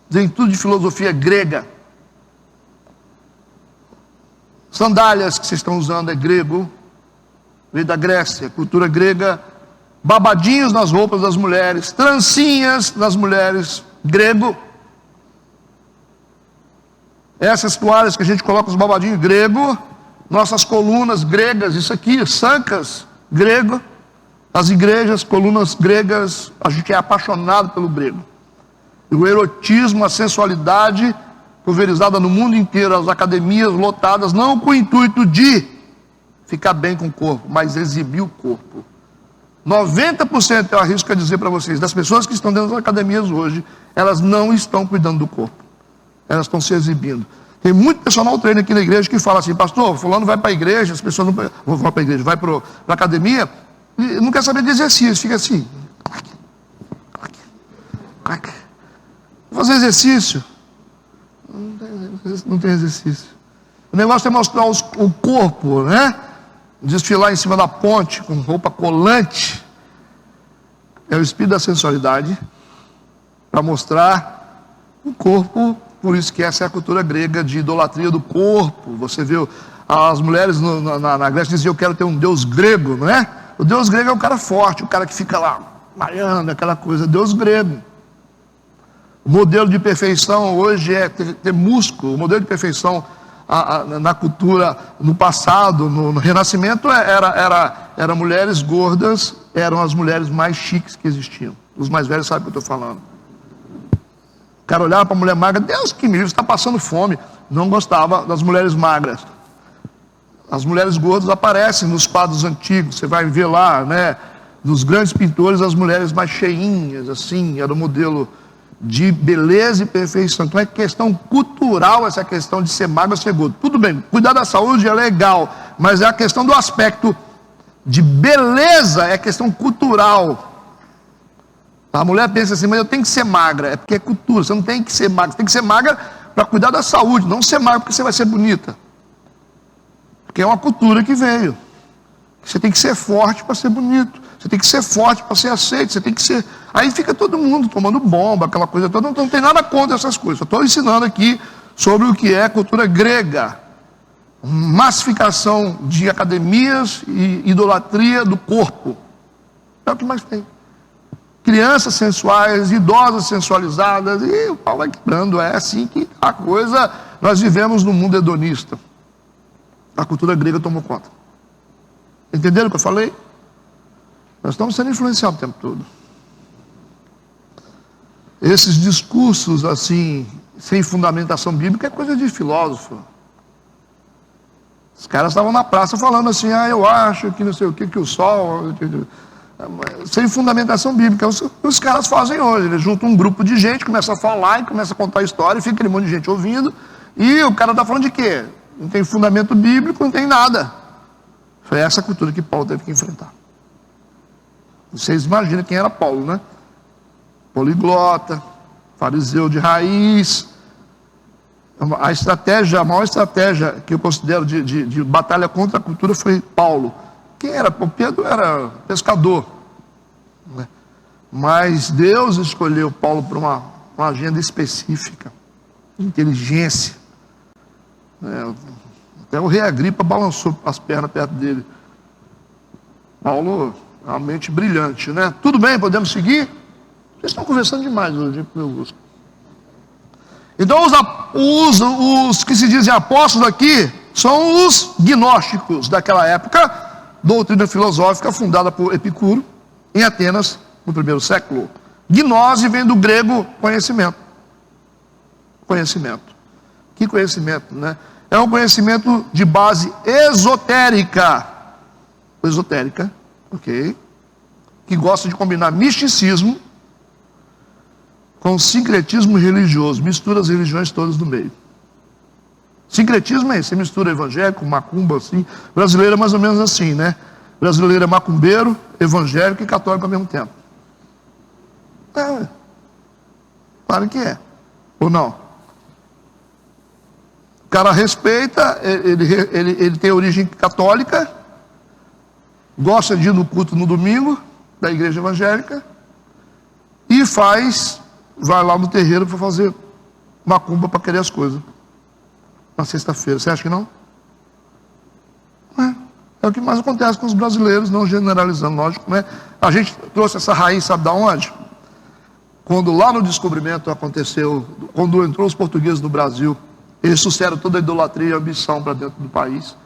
tem tudo de filosofia grega. Sandálias que vocês estão usando é grego, veio da Grécia, cultura grega. Babadinhos nas roupas das mulheres, trancinhas nas mulheres, grego. Essas toalhas que a gente coloca os babadinhos, grego. Nossas colunas gregas, isso aqui, sancas, grego. As igrejas, colunas gregas, a gente é apaixonado pelo grego. E o erotismo, a sensualidade, pulverizada no mundo inteiro, as academias lotadas, não com o intuito de ficar bem com o corpo, mas exibir o corpo. 90%, eu arrisco a dizer para vocês, das pessoas que estão dentro das academias hoje, elas não estão cuidando do corpo. Elas estão se exibindo. Tem muito personal trainer aqui na igreja que fala assim: pastor, fulano vai para a igreja, as pessoas não vão para a igreja, vai para a academia, e não quer saber de exercício, fica assim. Vou fazer exercício. Não tem exercício. O negócio é mostrar o corpo, né? Desfilar em cima da ponte com roupa colante. É o espírito da sensualidade para mostrar o corpo. Por isso que essa é a cultura grega de idolatria do corpo. Você viu as mulheres na Grécia diziam: eu quero ter um deus grego, não é? O deus grego é o cara forte, o cara que fica lá malhando, aquela coisa, deus grego. O modelo de perfeição hoje é ter músculo. O modelo de perfeição na cultura, no passado, no Renascimento, era mulheres gordas, eram as mulheres mais chiques que existiam. Os mais velhos sabem o que eu estou falando. O cara olhava para a mulher magra: Deus que me livre, você está passando fome. Não gostava das mulheres magras. As mulheres gordas aparecem nos quadros antigos. Você vai ver lá, né, nos grandes pintores, as mulheres mais cheinhas, assim, era o modelo de beleza e perfeição. Então é questão cultural essa questão de ser magro ou ser gordo. Tudo bem, cuidar da saúde é legal, mas é a questão do aspecto de beleza, é questão cultural. A mulher pensa assim: mas eu tenho que ser magra. É porque é cultura, você não tem que ser magra. Você tem que ser magra para cuidar da saúde, não ser magra porque você vai ser bonita. Porque é uma cultura que veio. Você tem que ser forte para ser bonito. Você tem que ser forte para ser aceito. Você tem que ser... Aí fica todo mundo tomando bomba, aquela coisa toda. Não tem nada contra essas coisas. Eu estou ensinando aqui sobre o que é cultura grega. Massificação de academias e idolatria do corpo. É o que mais tem. Crianças sensuais, idosas sensualizadas, e o pau vai quebrando. É assim que a coisa... Nós vivemos no mundo hedonista. A cultura grega tomou conta. Entenderam o que eu falei? Nós estamos sendo influenciados o tempo todo. Esses discursos assim, sem fundamentação bíblica, é coisa de filósofo. Os caras estavam na praça falando assim: eu acho que não sei o que o sol... Sem fundamentação bíblica. Os caras fazem hoje. Eles juntam um grupo de gente, começa a falar e começa a contar a história, e fica aquele monte de gente ouvindo, e o cara está falando de quê? Não tem fundamento bíblico, não tem nada. Foi essa cultura que Paulo teve que enfrentar. Vocês imaginam quem era Paulo, né? Poliglota, fariseu de raiz. A maior estratégia que eu considero de batalha contra a cultura foi Paulo. Quem era? O Pedro era pescador, né? Mas Deus escolheu Paulo para uma agenda específica, inteligência. Até o rei Agripa balançou as pernas perto dele. Paulo Uma mente brilhante, né? Tudo bem, podemos seguir? Vocês estão conversando demais hoje, meu gosto. Então, os que se dizem apóstolos aqui são os gnósticos daquela época, doutrina filosófica fundada por Epicuro, em Atenas, no primeiro século. Gnose vem do grego conhecimento. Conhecimento. Que conhecimento, né? É um conhecimento de base esotérica. Esotérica, ok? Que gosta de combinar misticismo com sincretismo religioso. Mistura as religiões todas no meio. Sincretismo é isso, você mistura evangélico, macumba, assim. Brasileiro é mais ou menos assim, né? Brasileiro é macumbeiro, evangélico e católico ao mesmo tempo. Claro que é. Ou não? O cara respeita, ele tem origem católica, gosta de ir no culto no domingo, da igreja evangélica, e vai lá no terreiro para fazer macumba para querer as coisas. Na sexta-feira, você acha que não? É o que mais acontece com os brasileiros, não generalizando, lógico, né? A gente trouxe essa raiz, sabe de onde? Quando lá no descobrimento aconteceu, quando entrou os portugueses no Brasil, eles trouxeram toda a idolatria e a ambição para dentro do país.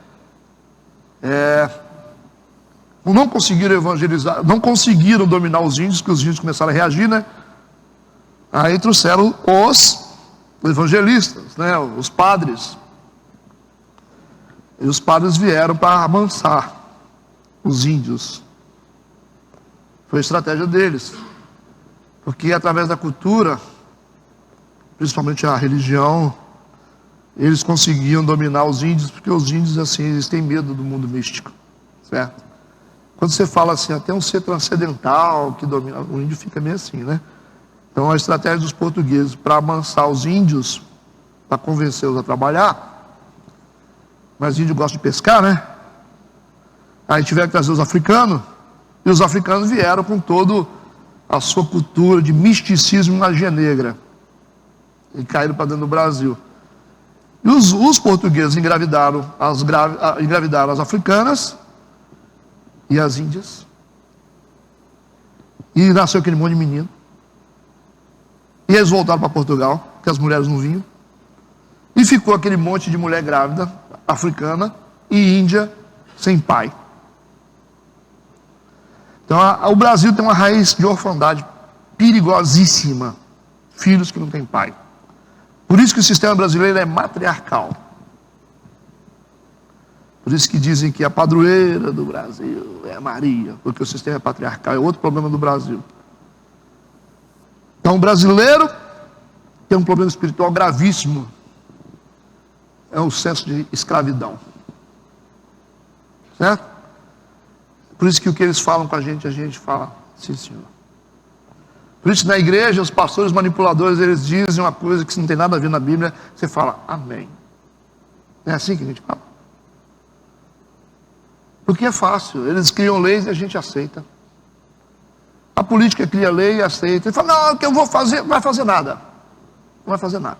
Não conseguiram evangelizar, não conseguiram dominar os índios, que os índios começaram a reagir, né? Aí trouxeram os evangelistas, né? Os padres. E os padres vieram para amansar os índios. Foi a estratégia deles. Porque através da cultura, principalmente a religião, eles conseguiam dominar os índios, porque os índios, assim, eles têm medo do mundo místico, certo? Quando você fala assim, até um ser transcendental que domina, o índio fica meio assim, né? Então a estratégia dos portugueses para amansar os índios, para convencê-los a trabalhar, mas índio gosta de pescar, né? Aí tiveram que trazer os africanos, e os africanos vieram com toda a sua cultura de misticismo e magia negra, e caíram para dentro do Brasil. E os portugueses engravidaram as africanas e as índias, e nasceu aquele monte de menino. E eles voltaram para Portugal, porque as mulheres não vinham, e ficou aquele monte de mulher grávida, africana e índia, sem pai. Então o Brasil tem uma raiz de orfandade perigosíssima, filhos que não têm pai. Por isso que o sistema brasileiro é matriarcal. Por isso que dizem que a padroeira do Brasil é Maria, porque o sistema é patriarcal, é outro problema do Brasil. Então o brasileiro tem um problema espiritual gravíssimo, é o senso de escravidão, certo? Por isso que o que eles falam com a gente fala, sim senhor. Por isso na igreja, os pastores manipuladores, eles dizem uma coisa que não tem nada a ver na Bíblia, você fala, amém. Não é assim que a gente fala? Porque é fácil, eles criam leis e a gente aceita. A política cria lei e aceita. Ele fala, não, o que eu vou fazer, não vai fazer nada. Não vai fazer nada.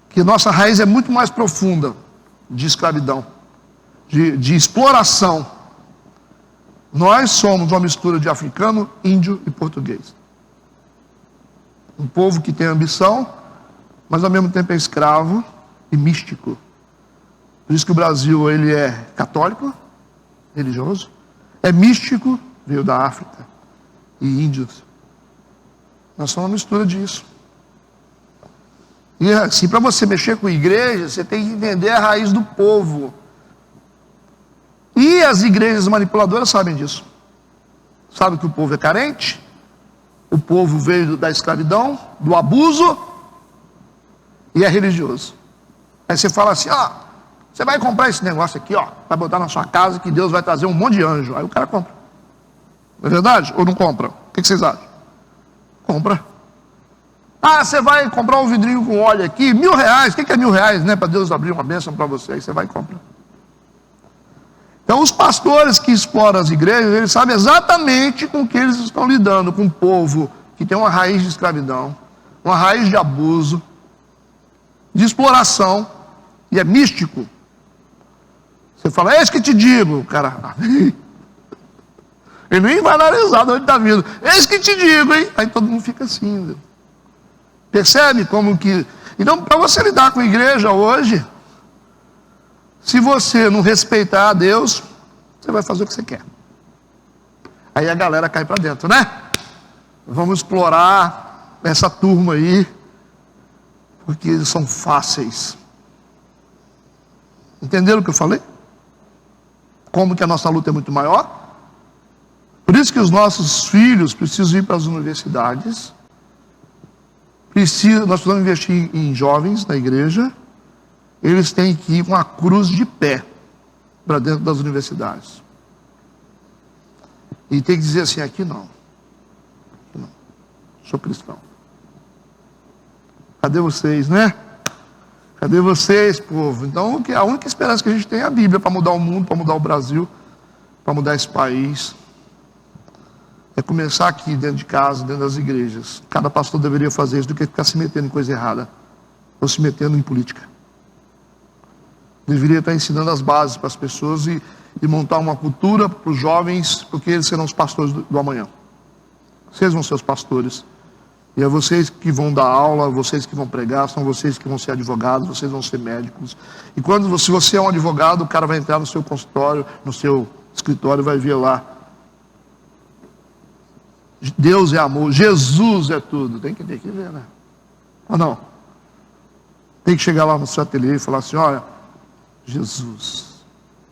Que nossa raiz é muito mais profunda de escravidão, de exploração. Nós somos uma mistura de africano, índio e português. Um povo que tem ambição, mas ao mesmo tempo é escravo e místico. Por isso que o Brasil, ele é católico, religioso, é místico, veio da África, e índios. Nós somos uma mistura disso. E assim, para você mexer com a igreja, você tem que entender a raiz do povo. E as igrejas manipuladoras sabem disso. Sabem que o povo é carente, o povo veio da escravidão, do abuso, e é religioso. Aí você fala assim, você vai comprar esse negócio aqui, vai botar na sua casa que Deus vai trazer um monte de anjo. Aí o cara compra. Não é verdade? Ou não compra? O que vocês acham? Compra. Você vai comprar um vidrinho com óleo aqui, R$1.000. O que é R$1.000, né? Para Deus abrir uma bênção para você. Aí você vai e compra. Então os pastores que exploram as igrejas, eles sabem exatamente com o que eles estão lidando, com um povo que tem uma raiz de escravidão, uma raiz de abuso, de exploração, e é místico. Você fala, é isso que te digo, cara. Ele nem vai analisar de onde está vindo. Eis que te digo, hein? Aí todo mundo fica assim. Viu? Percebe como que... Então, para você lidar com a igreja hoje, se você não respeitar a Deus, você vai fazer o que você quer. Aí a galera cai para dentro, né? Vamos explorar essa turma aí, porque eles são fáceis. Entenderam o que eu falei? Como que a nossa luta é muito maior? Por isso que os nossos filhos precisam ir para as universidades. Nós precisamos investir em jovens na igreja. Eles têm que ir com a cruz de pé para dentro das universidades. E tem que dizer assim, aqui não. Aqui não. Sou cristão. Cadê vocês, né? Cadê vocês, povo? Então, a única esperança que a gente tem é a Bíblia para mudar o mundo, para mudar o Brasil, para mudar esse país. É começar aqui, dentro de casa, dentro das igrejas. Cada pastor deveria fazer isso do que ficar se metendo em coisa errada. Ou se metendo em política. Deveria estar ensinando as bases para as pessoas e montar uma cultura para os jovens, porque eles serão os pastores do amanhã. Vocês vão ser os pastores. E é vocês que vão dar aula, vocês que vão pregar, são vocês que vão ser advogados, vocês vão ser médicos. E se você é um advogado, o cara vai entrar no seu consultório, no seu escritório, vai ver lá. Deus é amor, Jesus é tudo. Tem que ver, né? Ou não? Tem que chegar lá no seu ateliê e falar assim, olha, Jesus.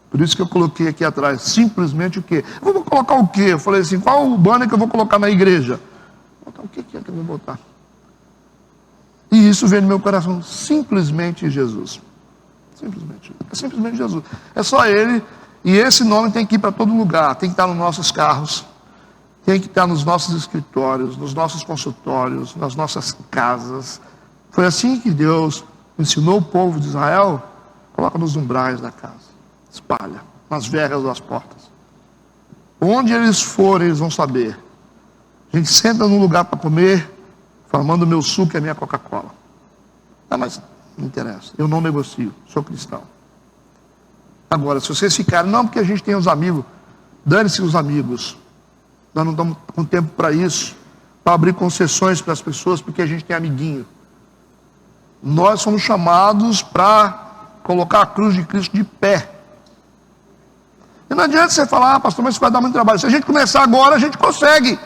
Por isso que eu coloquei aqui atrás, simplesmente o quê? Eu vou colocar o quê? Eu falei assim, qual o banner que eu vou colocar na igreja? O que é que eu vou botar? E isso vem no meu coração, simplesmente Jesus. Simplesmente. É simplesmente Jesus. É só Ele, e esse nome tem que ir para todo lugar, tem que estar nos nossos carros, tem que estar nos nossos escritórios, nos nossos consultórios, nas nossas casas. Foi assim que Deus ensinou o povo de Israel, coloca nos umbrais da casa, espalha, nas vergas das portas. Onde eles forem, eles vão saber. A gente senta num lugar para comer, formando o meu suco e a minha Coca-Cola. Ah, mas não interessa, eu não negocio, sou cristão. Agora, se vocês ficarem, não, porque a gente tem os amigos, dane-se os amigos. Nós não estamos com tempo para isso, para abrir concessões para as pessoas, porque a gente tem amiguinho. Nós somos chamados para colocar a cruz de Cristo de pé. E não adianta você falar, pastor, mas isso vai dar muito trabalho. Se a gente começar agora, a gente consegue.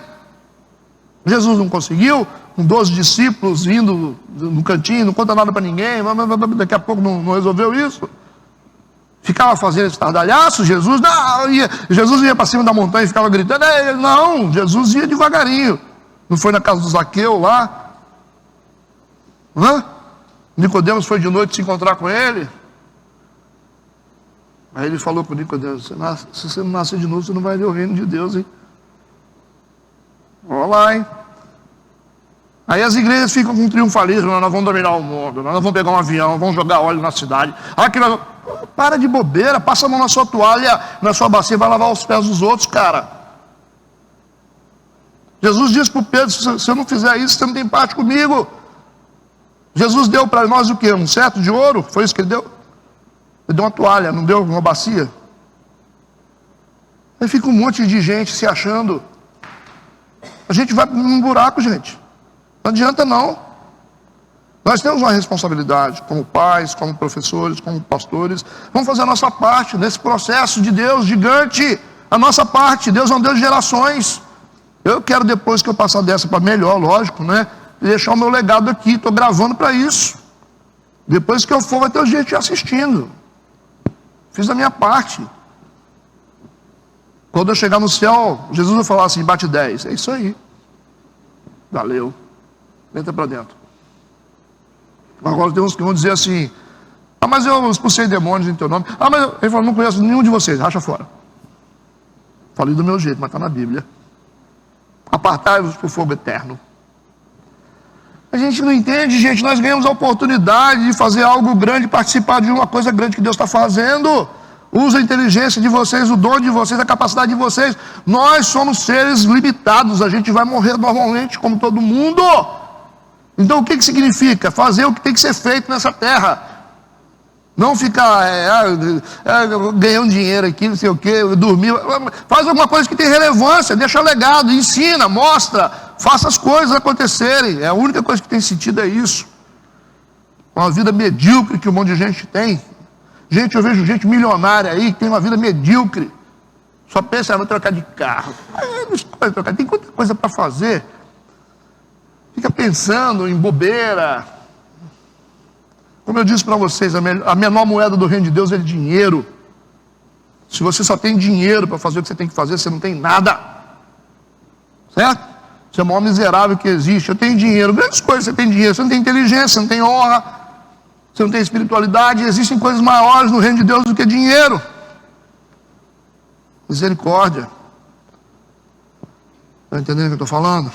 Jesus não conseguiu, com 12 discípulos indo no cantinho, não conta nada para ninguém, daqui a pouco não resolveu isso. Ficava fazendo estardalhaço, Jesus ia para cima da montanha e ficava gritando. Não, Jesus ia devagarinho. Não foi na casa do Zaqueu lá? Nicodemos foi de noite se encontrar com ele. Aí ele falou para Nicodemos, se você não nascer de novo, você não vai ver o reino de Deus, hein? Olha lá, hein? Aí as igrejas ficam com triunfalismo, nós vamos dominar o mundo, nós vamos pegar um avião, vamos jogar óleo na cidade. Para de bobeira, passa a mão na sua toalha, na sua bacia, vai lavar os pés dos outros, cara. Jesus disse para o Pedro, se eu não fizer isso, você não tem parte comigo. Jesus deu para nós o quê? Um cetro de ouro? Foi isso que ele deu? Ele deu uma toalha, não deu uma bacia? Aí fica um monte de gente se achando. A gente vai num buraco, gente. Não adianta não. Nós temos uma responsabilidade, como pais, como professores, como pastores. Vamos fazer a nossa parte nesse processo de Deus gigante. A nossa parte. Deus é um Deus de gerações. Eu quero, depois que eu passar dessa para melhor, lógico, né? Deixar o meu legado aqui. Estou gravando para isso. Depois que eu for, vai ter gente assistindo. Fiz a minha parte. Quando eu chegar no céu, Jesus vai falar assim, bate 10. É isso aí. Valeu. Entra para dentro. Agora tem uns que vão dizer assim, mas eu expulsei demônios em teu nome. Mas ele falou, não conheço nenhum de vocês, racha fora. Falei do meu jeito, mas está na Bíblia. Apartai-vos para o fogo eterno. A gente não entende, gente. Nós ganhamos a oportunidade de fazer algo grande, participar de uma coisa grande que Deus está fazendo. Usa a inteligência de vocês, o dom de vocês, a capacidade de vocês. Nós somos seres limitados. A gente vai morrer normalmente, como todo mundo. Então o que significa? Fazer o que tem que ser feito nessa terra. Não ficar ganhando dinheiro aqui, não sei o quê, dormir. Faz alguma coisa que tem relevância, deixa legado, ensina, mostra, faça as coisas acontecerem. A única coisa que tem sentido é isso. Uma vida medíocre que um monte de gente tem. Gente, eu vejo gente milionária aí que tem uma vida medíocre. Só pensa, vou trocar de carro. Tem quanta coisa para fazer. Fica pensando em bobeira. Como eu disse para vocês, a menor moeda do reino de Deus é dinheiro. Se você só tem dinheiro para fazer o que você tem que fazer, você não tem nada. Certo? Você é o maior miserável que existe. Eu tenho dinheiro, grandes coisas você tem dinheiro. Você não tem inteligência, você não tem honra, você não tem espiritualidade. Existem coisas maiores no reino de Deus do que dinheiro. Misericórdia. Está entendendo o que eu estou falando?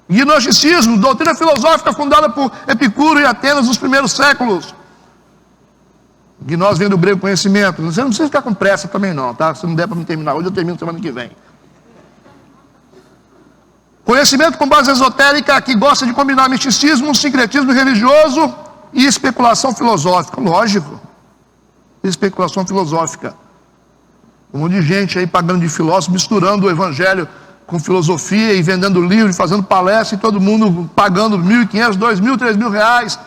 Gnosticismo, doutrina filosófica fundada por Epicuro e Atenas nos primeiros séculos. Gnós vem do grego conhecimento. Você não precisa ficar com pressa também não, tá? Se não der para me terminar hoje, eu termino semana que vem. Conhecimento com base esotérica que gosta de combinar misticismo, sincretismo religioso e especulação filosófica. Lógico. Especulação filosófica. Um monte de gente aí pagando de filósofo, misturando o evangelho com filosofia e vendendo livro, fazendo palestra e todo mundo pagando 1.500, 2.000, 3.000 reais.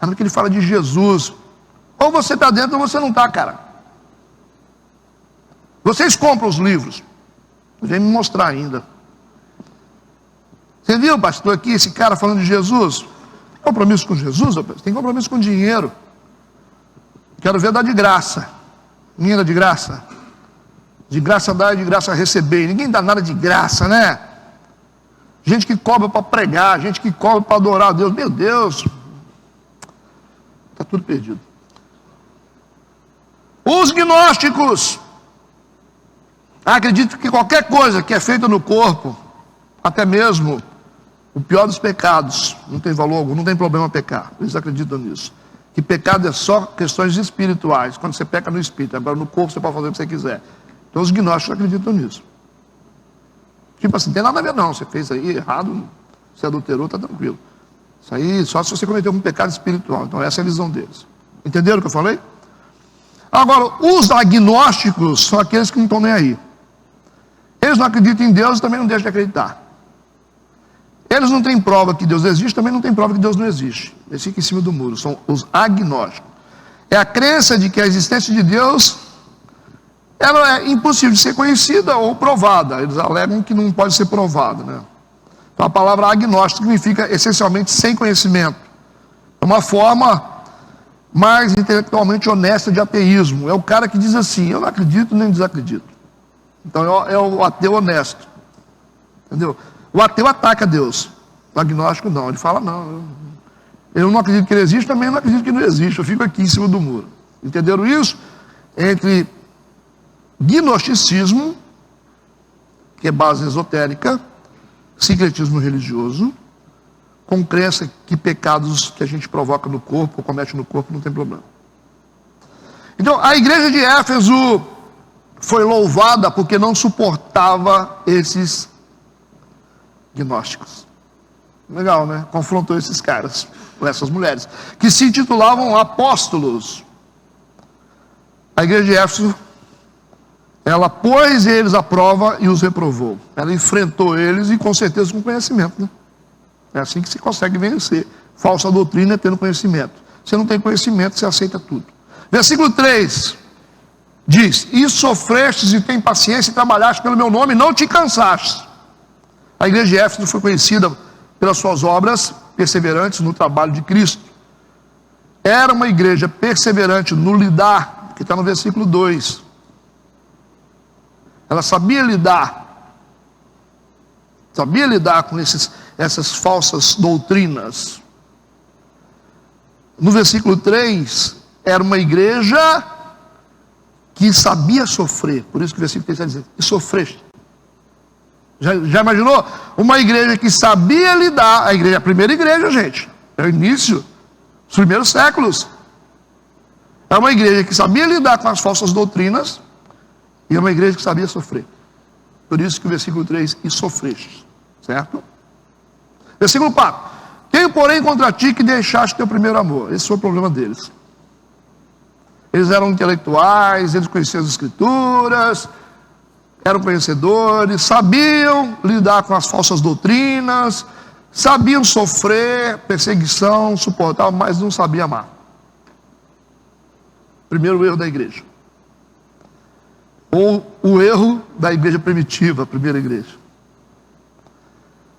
É no que ele fala de Jesus. Ou você está dentro ou você não está, cara. Vocês compram os livros. Vem me mostrar ainda. Você viu, pastor, aqui, esse cara falando de Jesus? Tem compromisso com Jesus? Tem compromisso com dinheiro. Quero ver dar de graça. Ninguém dá de graça. De graça dar e de graça receber. Ninguém dá nada de graça, né? Gente que cobra para pregar, gente que cobra para adorar a Deus. Meu Deus. Está tudo perdido. Os gnósticos acreditam que qualquer coisa que é feita no corpo, até mesmo o pior dos pecados, não tem valor algum, não tem problema pecar. Eles acreditam nisso. Que pecado é só questões espirituais. Quando você peca no espírito, agora no corpo você pode fazer o que você quiser. Então os gnósticos acreditam nisso. Tipo assim, não tem nada a ver não, você fez aí errado, você adulterou, está tranquilo. Isso aí só se você cometeu um pecado espiritual. Então essa é a visão deles. Entenderam o que eu falei? Agora, os agnósticos são aqueles que não estão nem aí. Eles não acreditam em Deus e também não deixam de acreditar. Eles não têm prova que Deus existe, também não têm prova que Deus não existe. Eles ficam em cima do muro, são os agnósticos. É a crença de que a existência de Deus ela é impossível de ser conhecida ou provada. Eles alegam que não pode ser provada, né? Então a palavra agnóstico significa essencialmente sem conhecimento. É uma forma mais intelectualmente honesta de ateísmo. É o cara que diz assim, eu não acredito nem desacredito. Então é o ateu honesto. Entendeu? O ateu ataca Deus. O agnóstico não, ele fala não. Eu não acredito que ele existe, também não acredito que não existe. Eu fico aqui em cima do muro. Entenderam isso? Entre gnosticismo, que é base esotérica, sincretismo religioso, com crença que pecados que a gente provoca no corpo, ou comete no corpo, não tem problema. Então, a igreja de Éfeso foi louvada porque não suportava esses gnósticos. Legal, né? Confrontou esses caras, com essas mulheres, que se intitulavam apóstolos. A igreja de Éfeso, ela pôs eles à prova e os reprovou. Ela enfrentou eles e com certeza com conhecimento, né? É assim que se consegue vencer. Falsa doutrina é tendo conhecimento. Você não tem conhecimento, você aceita tudo. Versículo 3 diz: e sofrestes e tem paciência e trabalhaste pelo meu nome e não te cansaste. A igreja de Éfeso foi conhecida pelas suas obras perseverantes no trabalho de Cristo. Era uma igreja perseverante no lidar, que está no versículo 2. Ela sabia lidar com essas falsas doutrinas. No versículo 3, era uma igreja que sabia sofrer. Por isso que o versículo 3 está dizendo, e sofreste. Já imaginou? Uma igreja que sabia lidar, a primeira igreja, gente, é o início, os primeiros séculos. É uma igreja que sabia lidar com as falsas doutrinas, e é uma igreja que sabia sofrer. Por isso que o versículo 3, e sofreste. Certo? Versículo 4. Tenho, porém, contra ti que deixaste teu primeiro amor. Esse foi o problema deles. Eles eram intelectuais, eles conheciam as escrituras, eram conhecedores, sabiam lidar com as falsas doutrinas, sabiam sofrer perseguição, suportar, mas não sabiam amar. Primeiro erro da igreja. Ou o erro da igreja primitiva, a primeira igreja.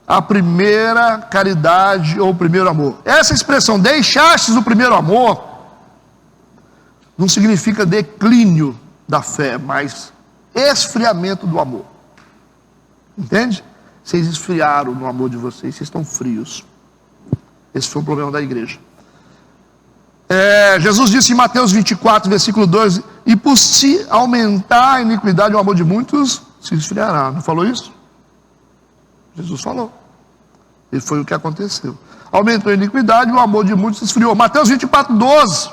A primeira caridade ou o primeiro amor. Essa expressão, deixastes o primeiro amor, não significa declínio da fé, mas esfriamento do amor. Entende? Vocês esfriaram no amor de vocês, vocês estão frios. Esse foi o problema da igreja. Jesus disse em Mateus 24, versículo 2: e por se aumentar a iniquidade, o amor de muitos se esfriará. Não falou isso? Jesus falou. E foi o que aconteceu. Aumentou a iniquidade, o amor de muitos se esfriou. Mateus 24, 12.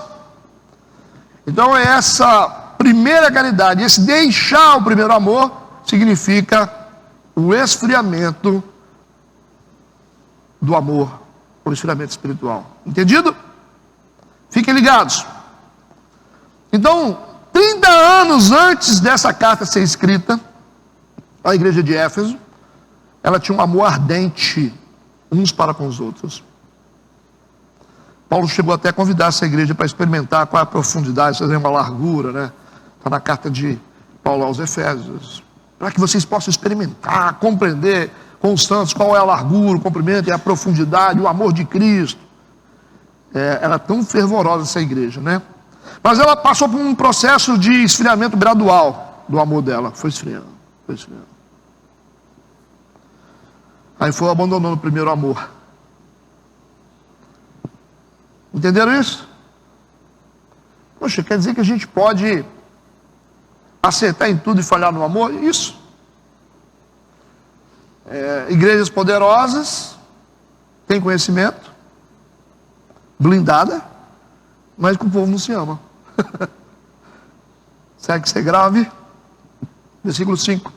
Então essa primeira caridade, esse deixar o primeiro amor, significa o esfriamento do amor, o esfriamento espiritual. Entendido? Fiquem ligados. Então, 30 anos antes dessa carta ser escrita, a igreja de Éfeso, ela tinha um amor ardente uns para com os outros. Paulo chegou até a convidar essa igreja para experimentar qual é a profundidade, vocês lembram a largura, né? Está na carta de Paulo aos Efésios. Para que vocês possam experimentar, compreender com os santos qual é a largura, o comprimento e a profundidade, o amor de Cristo. Era tão fervorosa essa igreja, né? Mas ela passou por um processo de esfriamento gradual do amor dela. Foi esfriando, foi esfriando. Aí foi abandonando o primeiro amor. Entenderam isso? Poxa, quer dizer que a gente pode acertar em tudo e falhar no amor? Isso. Igrejas poderosas, têm conhecimento, blindada, mas que o povo não se ama. Será que isso é grave? Versículo 5.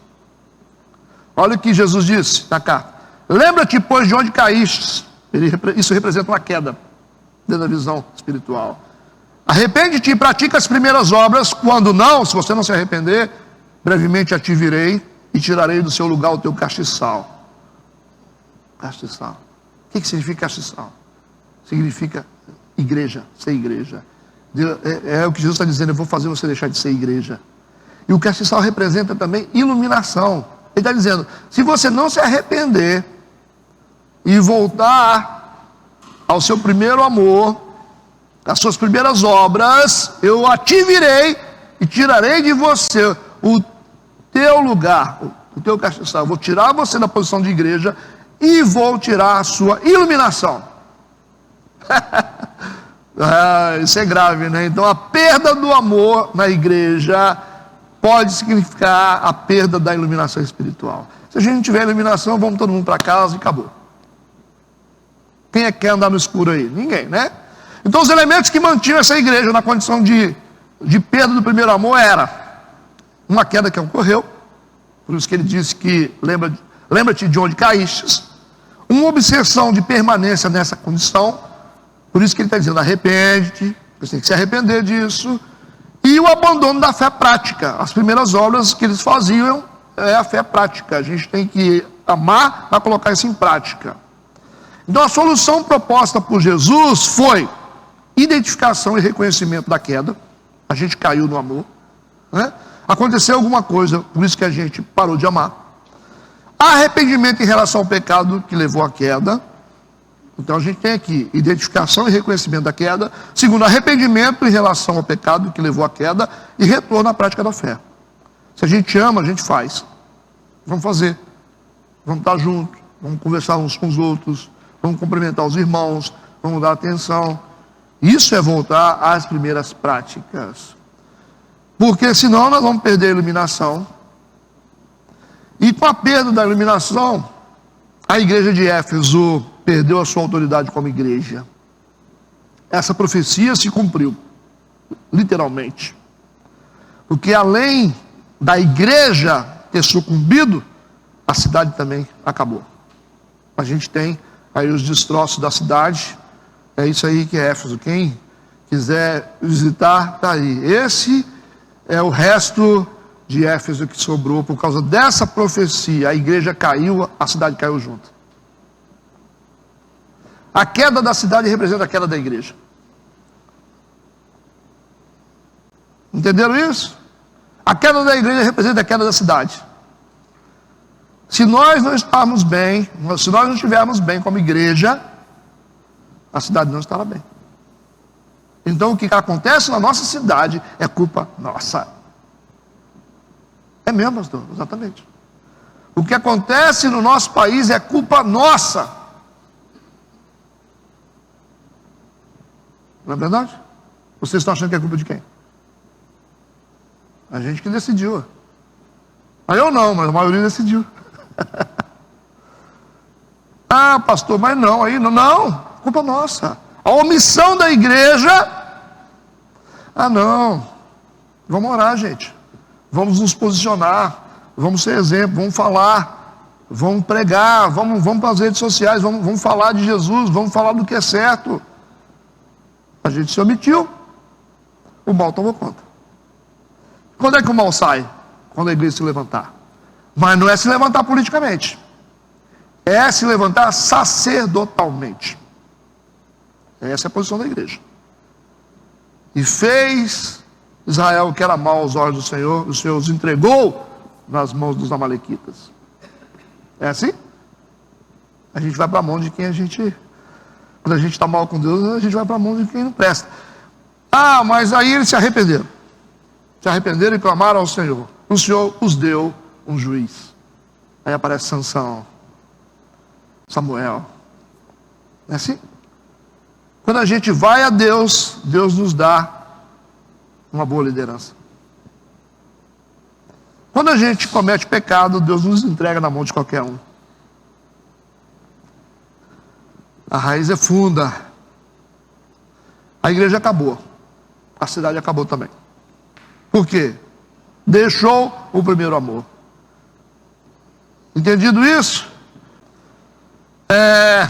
Olha o que Jesus disse na carta: lembra-te, pois, de onde caíste. Isso representa uma queda dentro da visão espiritual. Arrepende-te e pratica as primeiras obras. Quando não, se você não se arrepender, brevemente a te virei e tirarei do seu lugar o teu castiçal. Castiçal. O que significa castiçal? Significa igreja, ser igreja. É o que Jesus está dizendo: eu vou fazer você deixar de ser igreja. E o castiçal representa também iluminação. Ele está dizendo: se você não se arrepender e voltar ao seu primeiro amor, às suas primeiras obras, eu a te virei e tirarei de você o teu lugar, o teu castiçal. Eu vou tirar você da posição de igreja e vou tirar a sua iluminação. Isso é grave, né? Então a perda do amor na igreja pode significar a perda da iluminação espiritual. Se a gente não tiver iluminação, vamos todo mundo para casa e acabou. Quem é que quer andar no escuro aí? Ninguém, né? Então os elementos que mantinham essa igreja na condição de perda do primeiro amor era uma queda que ocorreu, por isso que ele disse que lembra-te de onde caíste, uma obsessão de permanência nessa condição, por isso que ele está dizendo: arrepende-te, você tem que se arrepender disso, e o abandono da fé prática. As primeiras obras que eles faziam é a fé prática. A gente tem que amar para colocar isso em prática. Então a solução proposta por Jesus foi identificação e reconhecimento da queda. A gente caiu no amor, né? Aconteceu alguma coisa, por isso que a gente parou de amar. Arrependimento em relação ao pecado que levou à queda. Então a gente tem aqui identificação e reconhecimento da queda. Segundo, arrependimento em relação ao pecado que levou à queda. E retorno à prática da fé. Se a gente ama, a gente faz. Vamos fazer. Vamos estar juntos. Vamos conversar uns com os outros. Vamos cumprimentar os irmãos. Vamos dar atenção. Isso é voltar às primeiras práticas. Porque senão nós vamos perder a iluminação. E com a perda da iluminação, a igreja de Éfeso perdeu a sua autoridade como igreja. Essa profecia se cumpriu, literalmente. Porque além da igreja ter sucumbido, a cidade também acabou. A gente tem aí os destroços da cidade. É isso aí que é Éfeso. Quem quiser visitar, está aí. Esse é o resto de Éfeso que sobrou por causa dessa profecia. A igreja caiu, a cidade caiu junto. A queda da cidade representa a queda da igreja. Entenderam isso? A queda da igreja representa a queda da cidade. Se nós não estarmos bem, se nós não estivermos bem como igreja, a cidade não estará bem. Então o que acontece na nossa cidade é culpa nossa. É mesmo, pastor? Exatamente. O que acontece no nosso país é culpa nossa. Não é verdade? Vocês estão achando que é culpa de quem? A gente que decidiu. Aí eu não, mas a maioria decidiu. Ah, pastor, mas não, aí não, culpa nossa. A omissão da igreja. Ah, não. Vamos orar, gente. Vamos nos posicionar. Vamos ser exemplo, vamos falar. Vamos pregar, vamos para as redes sociais, vamos falar de Jesus, vamos falar do que é certo. A gente se omitiu. O mal tomou conta. Quando é que o mal sai? Quando a igreja se levantar. Mas não é se levantar politicamente. É se levantar sacerdotalmente. Essa é a posição da igreja. E fez Israel o que era mal aos olhos do Senhor, o Senhor os entregou nas mãos dos amalequitas. É assim? A gente vai para a mão de quem a gente... Quando a gente está mal com Deus, a gente vai para a mão de quem não presta. Ah, mas aí eles se arrependeram. Se arrependeram e clamaram ao Senhor. O Senhor os deu um juiz. Aí aparece Sansão, Samuel. Não é assim? Quando a gente vai a Deus, Deus nos dá uma boa liderança. Quando a gente comete pecado, Deus nos entrega na mão de qualquer um. A raiz é funda. A igreja acabou. A cidade acabou também. Por quê? Deixou o primeiro amor. Entendido isso?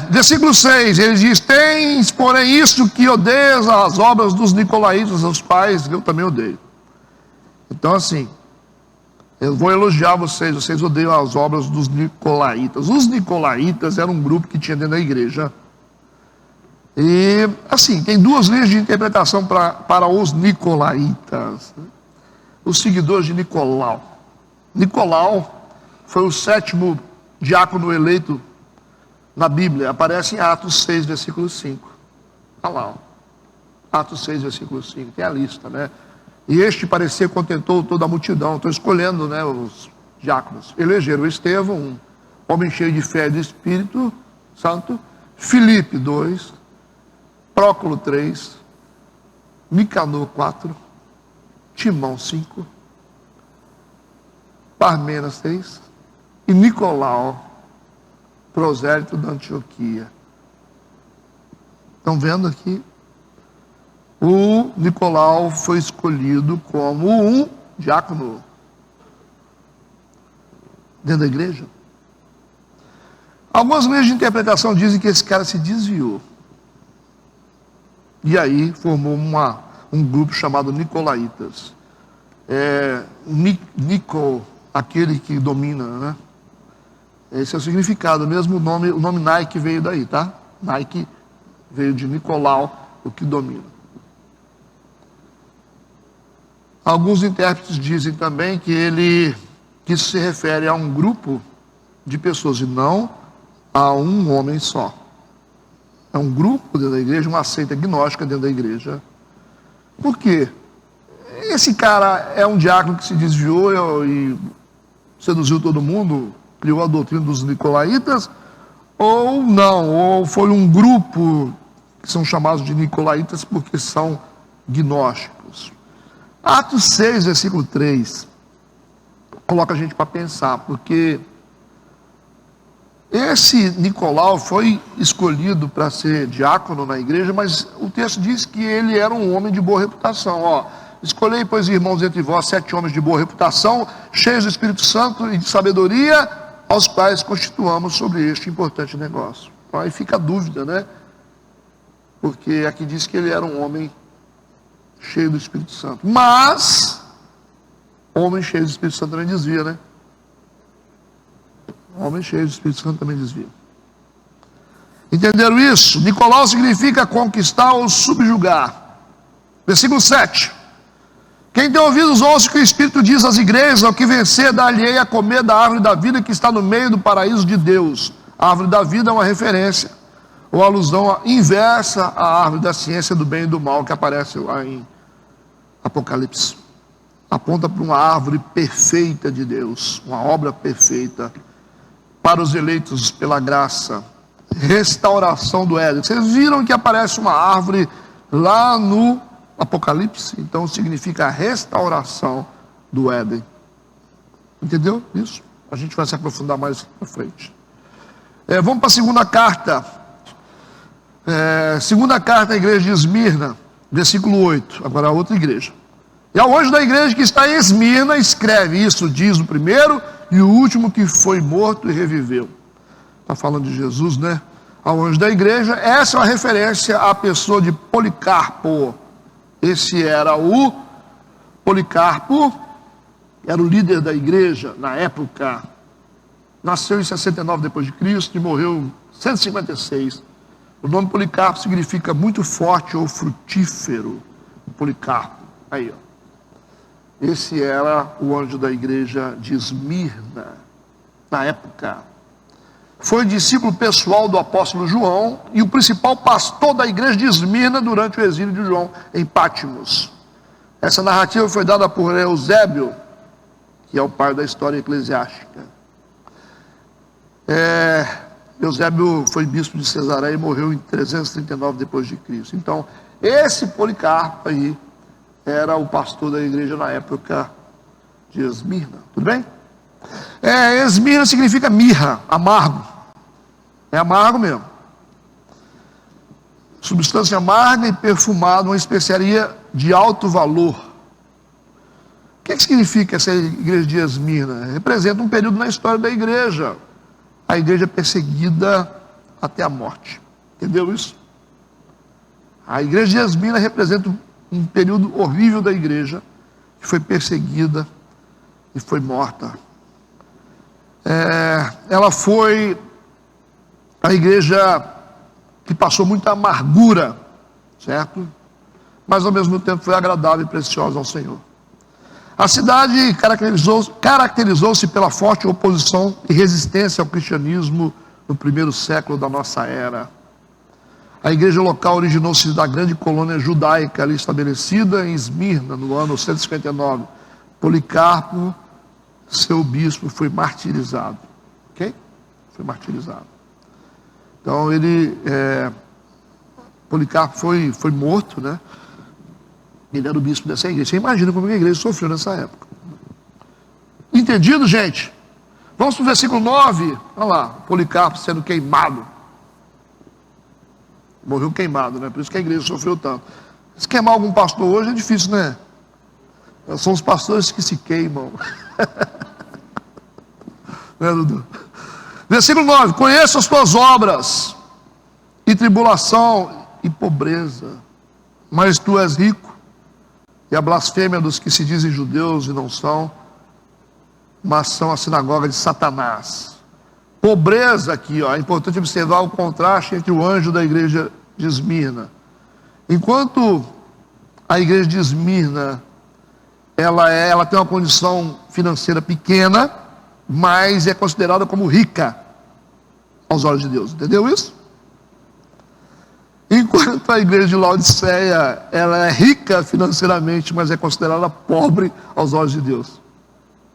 Versículo 6, ele diz: tens, porém, isto que odeias as obras dos nicolaítas, os pais, eu também odeio. Então, assim, eu vou elogiar vocês, vocês odeiam as obras dos nicolaítas. Os nicolaítas eram um grupo que tinha dentro da igreja. E, assim, tem duas linhas de interpretação para os nicolaítas. Os seguidores de Nicolau. Nicolau foi o 7º diácono eleito na Bíblia. Aparece em Atos 6, versículo 5. Olha lá, ó. Atos 6, versículo 5. Tem a lista, né? E este parecer contentou toda a multidão. Estou escolhendo, né, os diáconos. Elegeram Estevão, um homem cheio de fé e de Espírito Santo. Filipe, 2. Próculo, 3. Nicanor, 4. Timão, 5. Parmenas, 6. E Nicolau, prosélito da Antioquia. Estão vendo aqui? O Nicolau foi escolhido como um diácono dentro da igreja. Algumas linhas de interpretação dizem que esse cara se desviou. E aí formou um grupo chamado Nicolaitas. Nico, aquele que domina, né? Esse é o significado, mesmo o nome Nike veio daí, tá? Nike veio de Nicolau, o que domina. Alguns intérpretes dizem também que isso se refere a um grupo de pessoas e não a um homem só. É um grupo dentro da igreja, uma seita gnóstica dentro da igreja. Por quê? Esse cara é um diácono que se desviou e seduziu todo mundo, criou a doutrina dos nicolaítas, ou não, ou foi um grupo que são chamados de nicolaítas porque são gnósticos. Atos 6, versículo 3, coloca a gente para pensar, porque esse Nicolau foi escolhido para ser diácono na igreja, mas o texto diz que ele era um homem de boa reputação. Ó, escolhei, pois, irmãos, entre vós 7 homens de boa reputação, cheios do Espírito Santo e de sabedoria, aos quais constituamos sobre este importante negócio. Então, aí fica a dúvida, né? Porque aqui diz que ele era um homem cheio do Espírito Santo. Mas, homem cheio do Espírito Santo também desvia, né? Homem cheio do Espírito Santo também desvia. Entenderam isso? Nicolau significa conquistar ou subjugar. Versículo 7. Quem tem ouvidos, ouça o que o Espírito diz às igrejas: ao que vencer, dar-lhe a comer da árvore da vida que está no meio do paraíso de Deus. A árvore da vida é uma referência, ou alusão inversa à árvore da ciência do bem e do mal, que aparece lá em Apocalipse. Aponta para uma árvore perfeita de Deus, uma obra perfeita, para os eleitos pela graça. Restauração do Éden. Vocês viram que aparece uma árvore lá no Apocalipse? Então significa a restauração do Éden. Entendeu isso? A gente vai se aprofundar mais para frente. Vamos para a segunda carta. Segunda carta à igreja de Esmirna, versículo 8. Agora a outra igreja. E ao anjo da igreja que está em Esmirna, escreve: isso diz o primeiro e o último que foi morto e reviveu. Está falando de Jesus, né? Ao anjo da igreja. Essa é uma referência à pessoa de Policarpo. Esse era o Policarpo, era o líder da igreja na época. Nasceu em 69 depois de Cristo e morreu em 156. O nome Policarpo significa muito forte ou frutífero. Policarpo. Aí, ó. Esse era o anjo da igreja de Esmirna na época. Foi discípulo pessoal do apóstolo João e o principal pastor da igreja de Esmirna durante o exílio de João em Pátimos. Essa narrativa foi dada por Eusébio, que é o pai da história eclesiástica. Eusébio foi bispo de Cesareia e morreu em 339 depois de Cristo. Então, esse Policarpo aí era o pastor da igreja na época de Esmirna. Tudo bem? Esmirna significa mirra, amargo. É amargo mesmo. Substância amarga e perfumada, uma especiaria de alto valor. O que significa essa igreja de Esmirna? Representa um período na história da igreja. A igreja perseguida até a morte. Entendeu isso? A igreja de Esmirna representa um período horrível da igreja, que foi perseguida e foi morta. Ela foi a igreja que passou muita amargura, certo? Mas ao mesmo tempo foi agradável e preciosa ao Senhor. A cidade caracterizou-se pela forte oposição e resistência ao cristianismo no primeiro século da nossa era. A igreja local originou-se da grande colônia judaica ali estabelecida em Esmirna, no ano 159. Policarpo, seu bispo, foi martirizado. Ok? Foi martirizado. Então Policarpo foi morto, né? Ele era o bispo dessa igreja. Você imagina como a igreja sofreu nessa época. Entendido, gente? Vamos para o versículo 9. Olha lá, Policarpo sendo queimado. Morreu queimado, né? Por isso que a igreja sofreu tanto. Se queimar algum pastor hoje é difícil, né? São os pastores que se queimam. Né, Dudu? Versículo 9. Conheço as tuas obras, e tribulação, e pobreza. Mas tu és rico, e a blasfêmia dos que se dizem judeus e não são, mas são a sinagoga de Satanás. Pobreza aqui, ó, é importante observar o contraste entre o anjo da igreja de Esmirna. Enquanto a igreja de Esmirna, ela tem uma condição financeira pequena, mas é considerada como rica aos olhos de Deus. Entendeu isso? Enquanto a igreja de Laodiceia, ela é rica financeiramente, mas é considerada pobre aos olhos de Deus.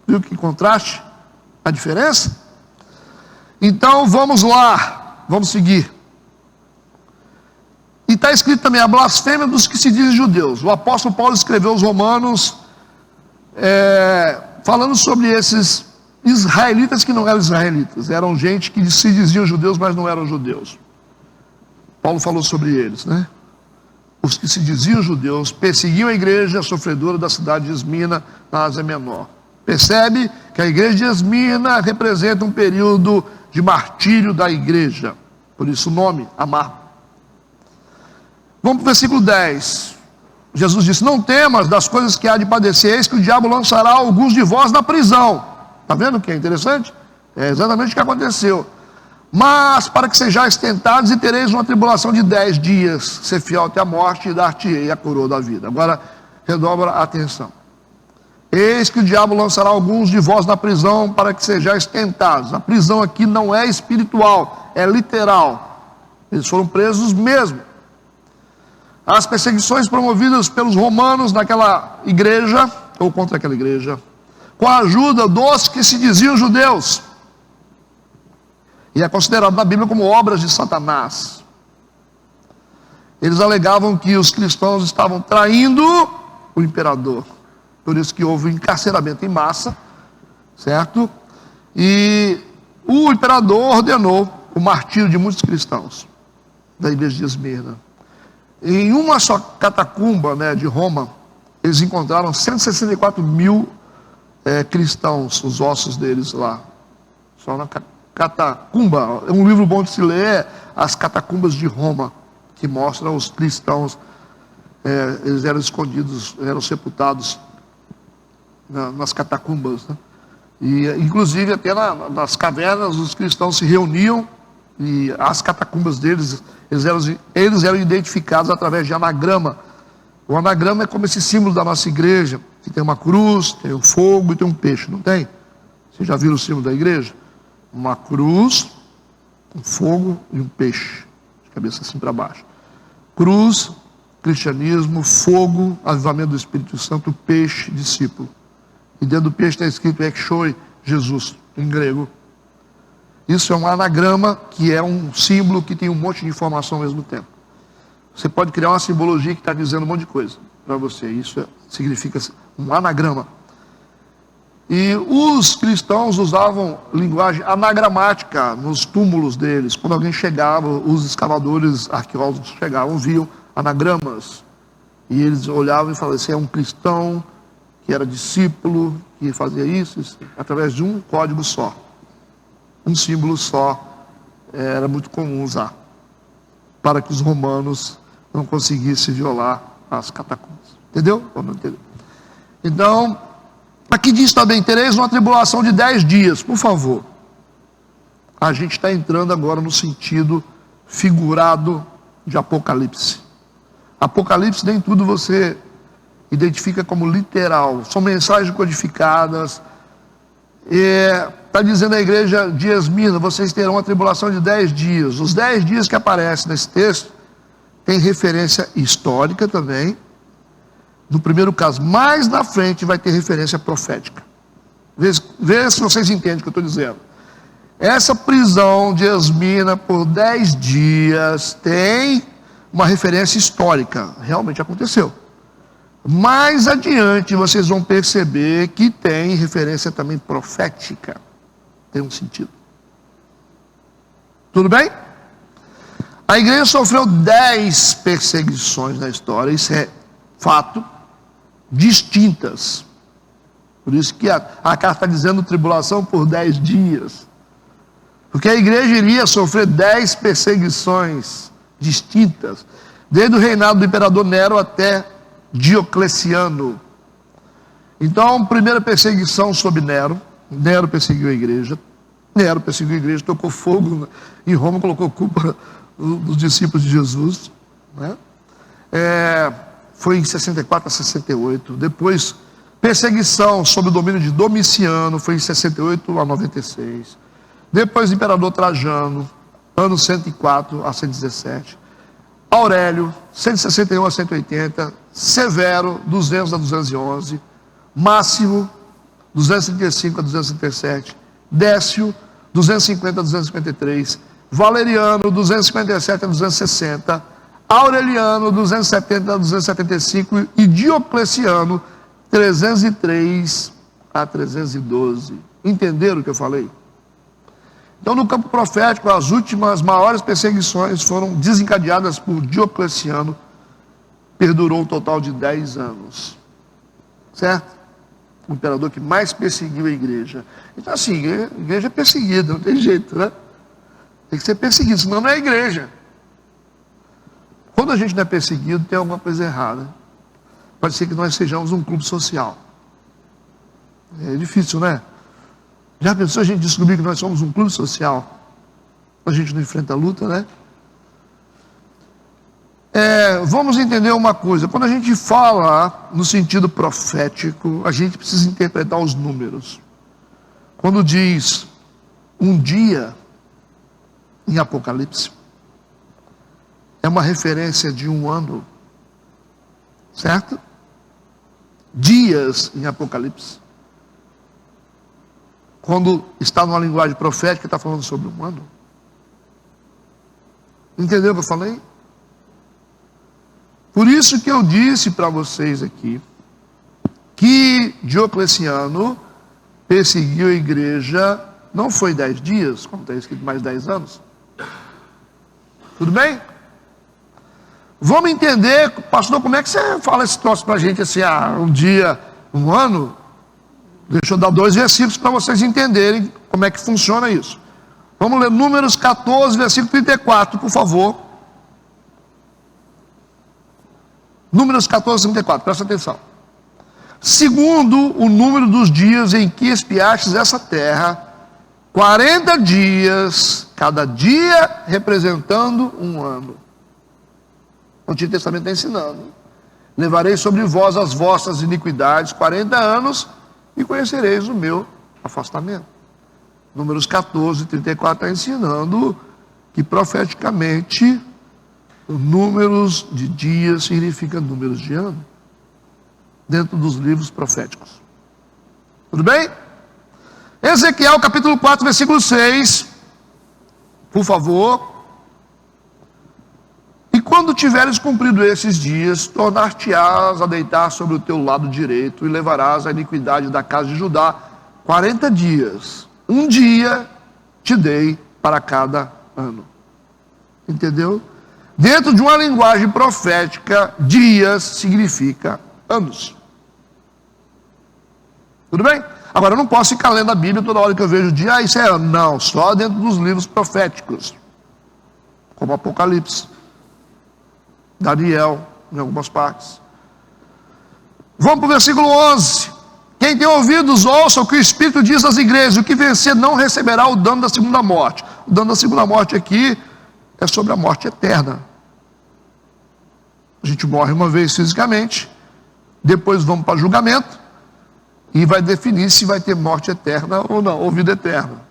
Viu que contraste? A diferença? Então vamos lá, vamos seguir. E está escrito também a blasfêmia dos que se dizem judeus. O apóstolo Paulo escreveu aos Romanos, falando sobre esses israelitas que não eram israelitas, eram gente que se diziam judeus, mas não eram judeus. Paulo falou sobre eles, né? Os que se diziam judeus perseguiam a igreja sofredora da cidade de Esmirna, na Ásia Menor. Percebe que a igreja de Esmirna representa um período de martírio da igreja. Por isso o nome, amargo. Vamos para o versículo 10. Jesus disse: não temas das coisas que há de padecer, eis que o diabo lançará alguns de vós na prisão. Está vendo o que é interessante? É exatamente o que aconteceu. Mas para que sejais tentados e tereis uma tribulação de 10 dias, ser fiel até a morte e dar-te-ei a coroa da vida. Agora, redobra a atenção. Eis que o diabo lançará alguns de vós na prisão para que sejais tentados. A prisão aqui não é espiritual, é literal. Eles foram presos mesmo. As perseguições promovidas pelos romanos naquela igreja, ou contra aquela igreja, com a ajuda dos que se diziam judeus. E é considerado na Bíblia como obras de Satanás. Eles alegavam que os cristãos estavam traindo o imperador. Por isso que houve encarceramento em massa, certo? E o imperador ordenou o martírio de muitos cristãos da igreja de Esmirna. Em uma só catacumba, né, de Roma, eles encontraram 164 mil cristãos, os ossos deles lá. Só na catacumba. É um livro bom de se ler, As Catacumbas de Roma, que mostra os cristãos, eles eram escondidos, eram sepultados nas catacumbas, né? E inclusive até nas cavernas os cristãos se reuniam, e as catacumbas deles, eles eram identificados através de anagrama. O anagrama é como esse símbolo da nossa igreja, que tem uma cruz, tem um fogo e tem um peixe, não tem? Vocês já viram o símbolo da igreja? Uma cruz, um fogo e um peixe, de cabeça assim para baixo. Cruz, cristianismo; fogo, avivamento do Espírito Santo; peixe, discípulo. E dentro do peixe está escrito Ekshoi, Jesus, em grego. Isso é um anagrama, que é um símbolo que tem um monte de informação ao mesmo tempo. Você pode criar uma simbologia que está dizendo um monte de coisa para você. Isso significa um anagrama. E os cristãos usavam linguagem anagramática nos túmulos deles. Quando alguém chegava, os escavadores, arqueólogos chegavam, viam anagramas. E eles olhavam e falavam: esse é um cristão que era discípulo, que fazia isso, através de um código só. Um símbolo só era muito comum usar, para que os romanos não conseguissem violar as catacumbas. Entendeu? Ou não entendeu? Então, aqui diz também: tereis uma tribulação de 10 dias. Por favor, a gente está entrando agora no sentido figurado de Apocalipse. Apocalipse, nem tudo você identifica como literal, são mensagens codificadas. Está dizendo a igreja de Esmirna: vocês terão uma tribulação de 10 dias. Os 10 dias que aparecem nesse texto tem referência histórica também, no primeiro caso. Mais na frente vai ter referência profética. Vê se vocês entendem o que eu estou dizendo. Essa prisão de Esmirna por 10 dias tem uma referência histórica, realmente aconteceu. Mais adiante vocês vão perceber que tem referência também profética. Tem um sentido. Tudo bem? A igreja sofreu 10 perseguições na história. Isso é fato. Distintas. Por isso que a carta está dizendo tribulação por 10 dias. Porque a igreja iria sofrer 10 perseguições distintas. Desde o reinado do imperador Nero até Diocleciano. Então, primeira perseguição sobre Nero. Nero perseguiu a igreja. Tocou fogo em Roma, colocou culpa dos discípulos de Jesus, né? Foi em 64 a 68. Depois, perseguição sob o domínio de Domiciano, foi em 68 a 96. Depois, imperador Trajano, anos 104 a 117. Aurélio, 161 a 180, Severo, 200 a 211, Máximo, 235 a 237, Décio, 250 a 253, Valeriano, 257 a 260, Aureliano, 270 a 275 e Diocleciano, 303 a 312. Entenderam o que eu falei? Então, no campo profético, as últimas maiores perseguições foram desencadeadas por Diocleciano. Perdurou um total de 10 anos. Certo? O imperador que mais perseguiu a igreja. Então, assim, a igreja é perseguida, não tem jeito, né? Tem que ser perseguido, senão não é igreja. Quando a gente não é perseguido, tem alguma coisa errada. pode ser que nós sejamos um clube social. É difícil, né? Já pensou a gente descobrir que nós somos um clube social? A gente não enfrenta a luta, né? Vamos entender uma coisa. Quando a gente fala no sentido profético, a gente precisa interpretar os números. Quando diz um dia em Apocalipse, é uma referência de um ano, certo? Dias em Apocalipse, quando está numa linguagem profética, está falando sobre um ano. Entendeu o que eu falei? Por isso que eu disse para vocês aqui, que Diocleciano perseguiu a igreja, não foi 10 dias, como está escrito, mais 10 anos. Tudo bem? Vamos entender, pastor, como é que você fala esse troço para a gente assim, um dia, um ano? Deixa eu dar 2 versículos para vocês entenderem como é que funciona isso. Vamos ler Números 14, versículo 34, por favor. Números 14, 34, presta atenção. Segundo o número dos dias em que espiastes essa terra, 40 dias, cada dia representando um ano. O Antigo Testamento está ensinando. Levarei sobre vós as vossas iniquidades 40 anos e conhecereis o meu afastamento. Números 14, 34 está ensinando que profeticamente números de dias significa números de ano, dentro dos livros proféticos. Tudo bem? Ezequiel capítulo 4, versículo 6, por favor. E quando tiveres cumprido esses dias, tornar-te-ás a deitar sobre o teu lado direito e levarás a iniquidade da casa de Judá 40 dias. Um dia te dei para cada ano. Entendeu? Dentro de uma linguagem profética, dias significa anos. Tudo bem? Agora, eu não posso ficar lendo a Bíblia toda hora que eu vejo dia, isso é ano. Não, só dentro dos livros proféticos, como Apocalipse, Daniel, em algumas partes. Vamos para o versículo 11. Quem tem ouvidos, ouça o que o Espírito diz às igrejas: o que vencer não receberá o dano da segunda morte. O dano da segunda morte aqui é sobre a morte eterna. A gente morre uma vez fisicamente, depois vamos para julgamento, e vai definir se vai ter morte eterna ou não, ou vida eterna.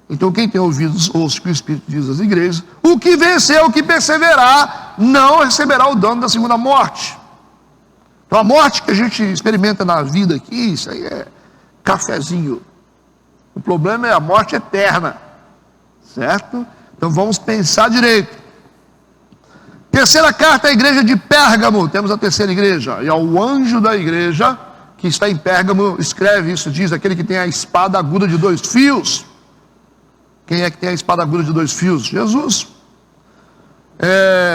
Então quem tem ouvidos, ouça o que o Espírito diz às igrejas: o que vencer, o que perseverar, não receberá o dano da segunda morte. Então a morte que a gente experimenta na vida aqui, isso aí é cafezinho. O problema é a morte eterna, certo? Então vamos pensar direito. Terceira carta à igreja de Pérgamo, temos a terceira igreja, e ao anjo da igreja que está em Pérgamo, escreve isso, diz: aquele que tem a espada aguda de 2 fios. Quem é que tem a espada aguda de 2 fios? Jesus.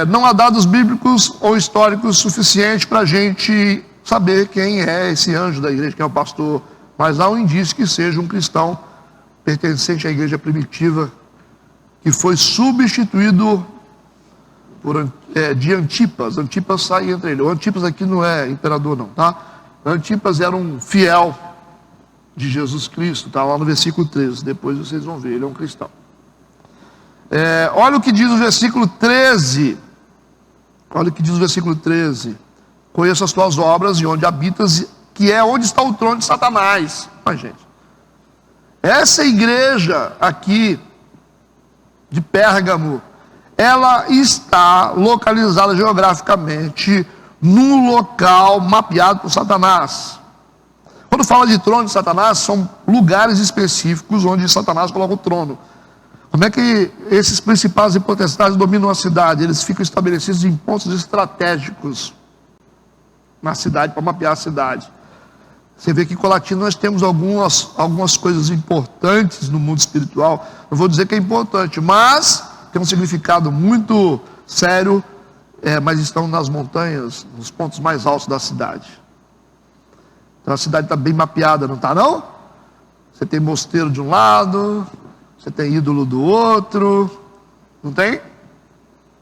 Não há dados bíblicos ou históricos suficientes para a gente saber quem é esse anjo da igreja, quem é o pastor, mas há um indício que seja um cristão pertencente à igreja primitiva, que foi substituído de Antipas. Antipas sai entre ele. O Antipas aqui não é imperador não, tá? Antipas era um fiel de Jesus Cristo, está lá no versículo 13, depois vocês vão ver, ele é um cristão. Olha o que diz o versículo 13, olha o que diz o versículo 13: conheço as tuas obras e onde habitas, que é onde está o trono de Satanás. Mas gente, essa igreja aqui de Pérgamo, ela está localizada geograficamente num local mapeado por Satanás. Quando fala de trono de Satanás, são lugares específicos onde Satanás coloca o trono. Como é que esses principais e potestades dominam a cidade? Eles ficam estabelecidos em pontos estratégicos na cidade, para mapear a cidade. Você vê que em Colatina nós temos algumas coisas importantes no mundo espiritual. Não vou dizer que é importante, mas tem um significado muito sério, mas estão nas montanhas, nos pontos mais altos da cidade. Então a cidade está bem mapeada, não está não? Você tem mosteiro de um lado, você tem ídolo do outro, não tem?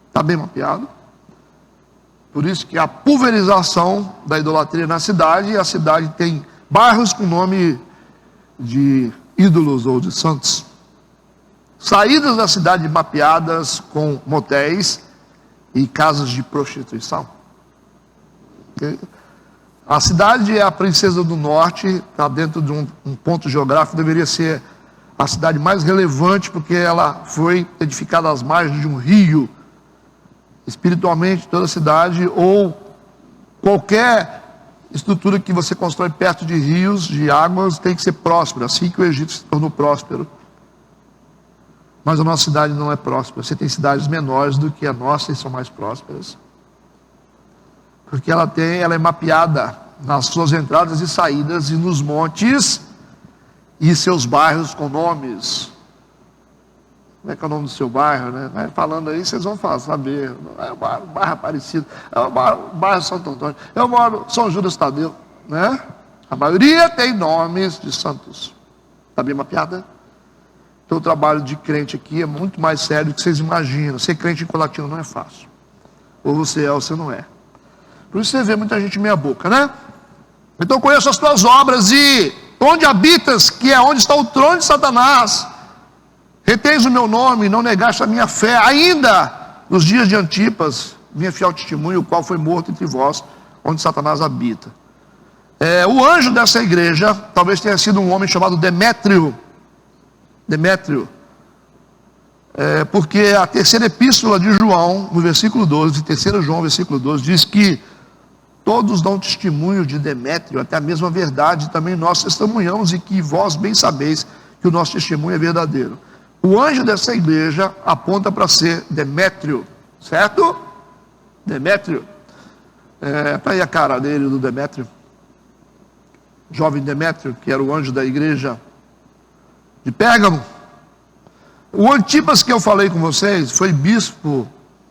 Está bem mapeado. Por isso que a pulverização da idolatria na cidade, e a cidade tem bairros com nome de ídolos ou de santos. Saídas da cidade mapeadas com motéis e casas de prostituição. A cidade é a princesa do norte, está dentro de um ponto geográfico, deveria ser a cidade mais relevante, porque ela foi edificada às margens de um rio. Espiritualmente, toda a cidade, ou qualquer estrutura que você constrói perto de rios, de águas, tem que ser próspera, assim que o Egito se tornou próspero. Mas a nossa cidade não é próspera. Você tem cidades menores do que a nossa e são mais prósperas. Porque ela é mapeada nas suas entradas e saídas e nos montes e seus bairros com nomes. Como é que é o nome do seu bairro, né? Vai falando aí, vocês vão saber. É o bairro Aparecido, é o bairro Santo Antônio, é o bairro São Judas Tadeu, né? A maioria tem nomes de santos. Está bem mapeada? Então o trabalho de crente aqui é muito mais sério do que vocês imaginam. Ser crente em Colatina não é fácil. Ou você é ou você não é. Por isso você vê muita gente meia boca, né? Então conheço as tuas obras e onde habitas, que é onde está o trono de Satanás. Retens o meu nome, não negaste a minha fé, ainda nos dias de Antipas, minha fiel testemunha, o qual foi morto entre vós, onde Satanás habita. O anjo dessa igreja, talvez tenha sido um homem chamado Demétrio, porque a terceira epístola de João, no versículo 12, 3 João, versículo 12, diz que todos dão testemunho de Demétrio, até a mesma verdade, também nós testemunhamos, e que vós bem sabeis que o nosso testemunho é verdadeiro. O anjo dessa igreja aponta para ser Demétrio, certo? Demétrio. Está aí a cara dele, do Demétrio. Jovem Demétrio, que era o anjo da igreja de Pérgamo. O Antipas que eu falei com vocês foi bispo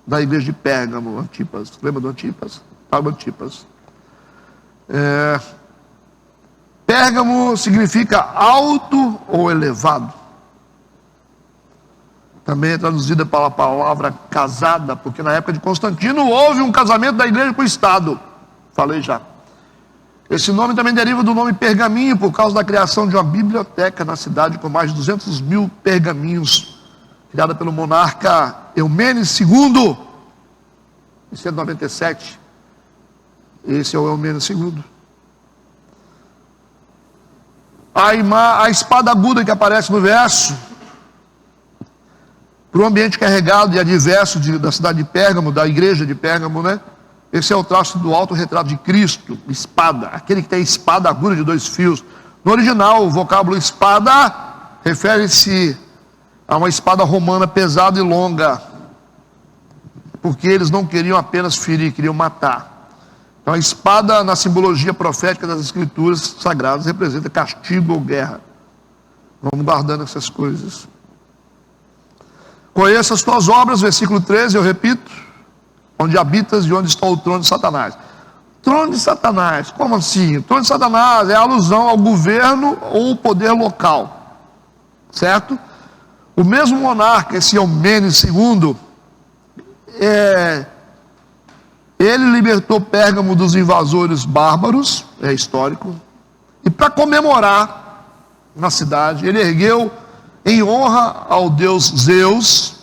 da igreja de Pérgamo. Antipas, lembra do Antipas? Pablo Antipas. Pérgamo significa alto ou elevado. Também é traduzida pela palavra casada, porque na época de Constantino houve um casamento da igreja com o Estado. Falei já. Esse nome também deriva do nome pergaminho, por causa da criação de uma biblioteca na cidade com mais de 200 mil pergaminhos, criada pelo monarca Eumênides II, em 197. Esse é o Eumênides II. A espada aguda que aparece no verso, para o ambiente carregado e adverso da cidade de Pérgamo, da igreja de Pérgamo, né? Esse é o traço do autorretrato de Cristo, espada, aquele que tem espada aguda de 2 fios. No original, o vocábulo espada refere-se a uma espada romana pesada e longa, porque eles não queriam apenas ferir, queriam matar. Então a espada, na simbologia profética das escrituras sagradas, representa castigo ou guerra. Vamos guardando essas coisas. Conheça as tuas obras, versículo 13, eu repito, onde habitas e onde está o trono de Satanás. Trono de Satanás, como assim? O trono de Satanás é alusão ao governo ou poder local, certo? O mesmo monarca, esse Eumênides II, ele libertou Pérgamo dos invasores bárbaros, é histórico, e para comemorar na cidade, ele ergueu, em honra ao deus Zeus,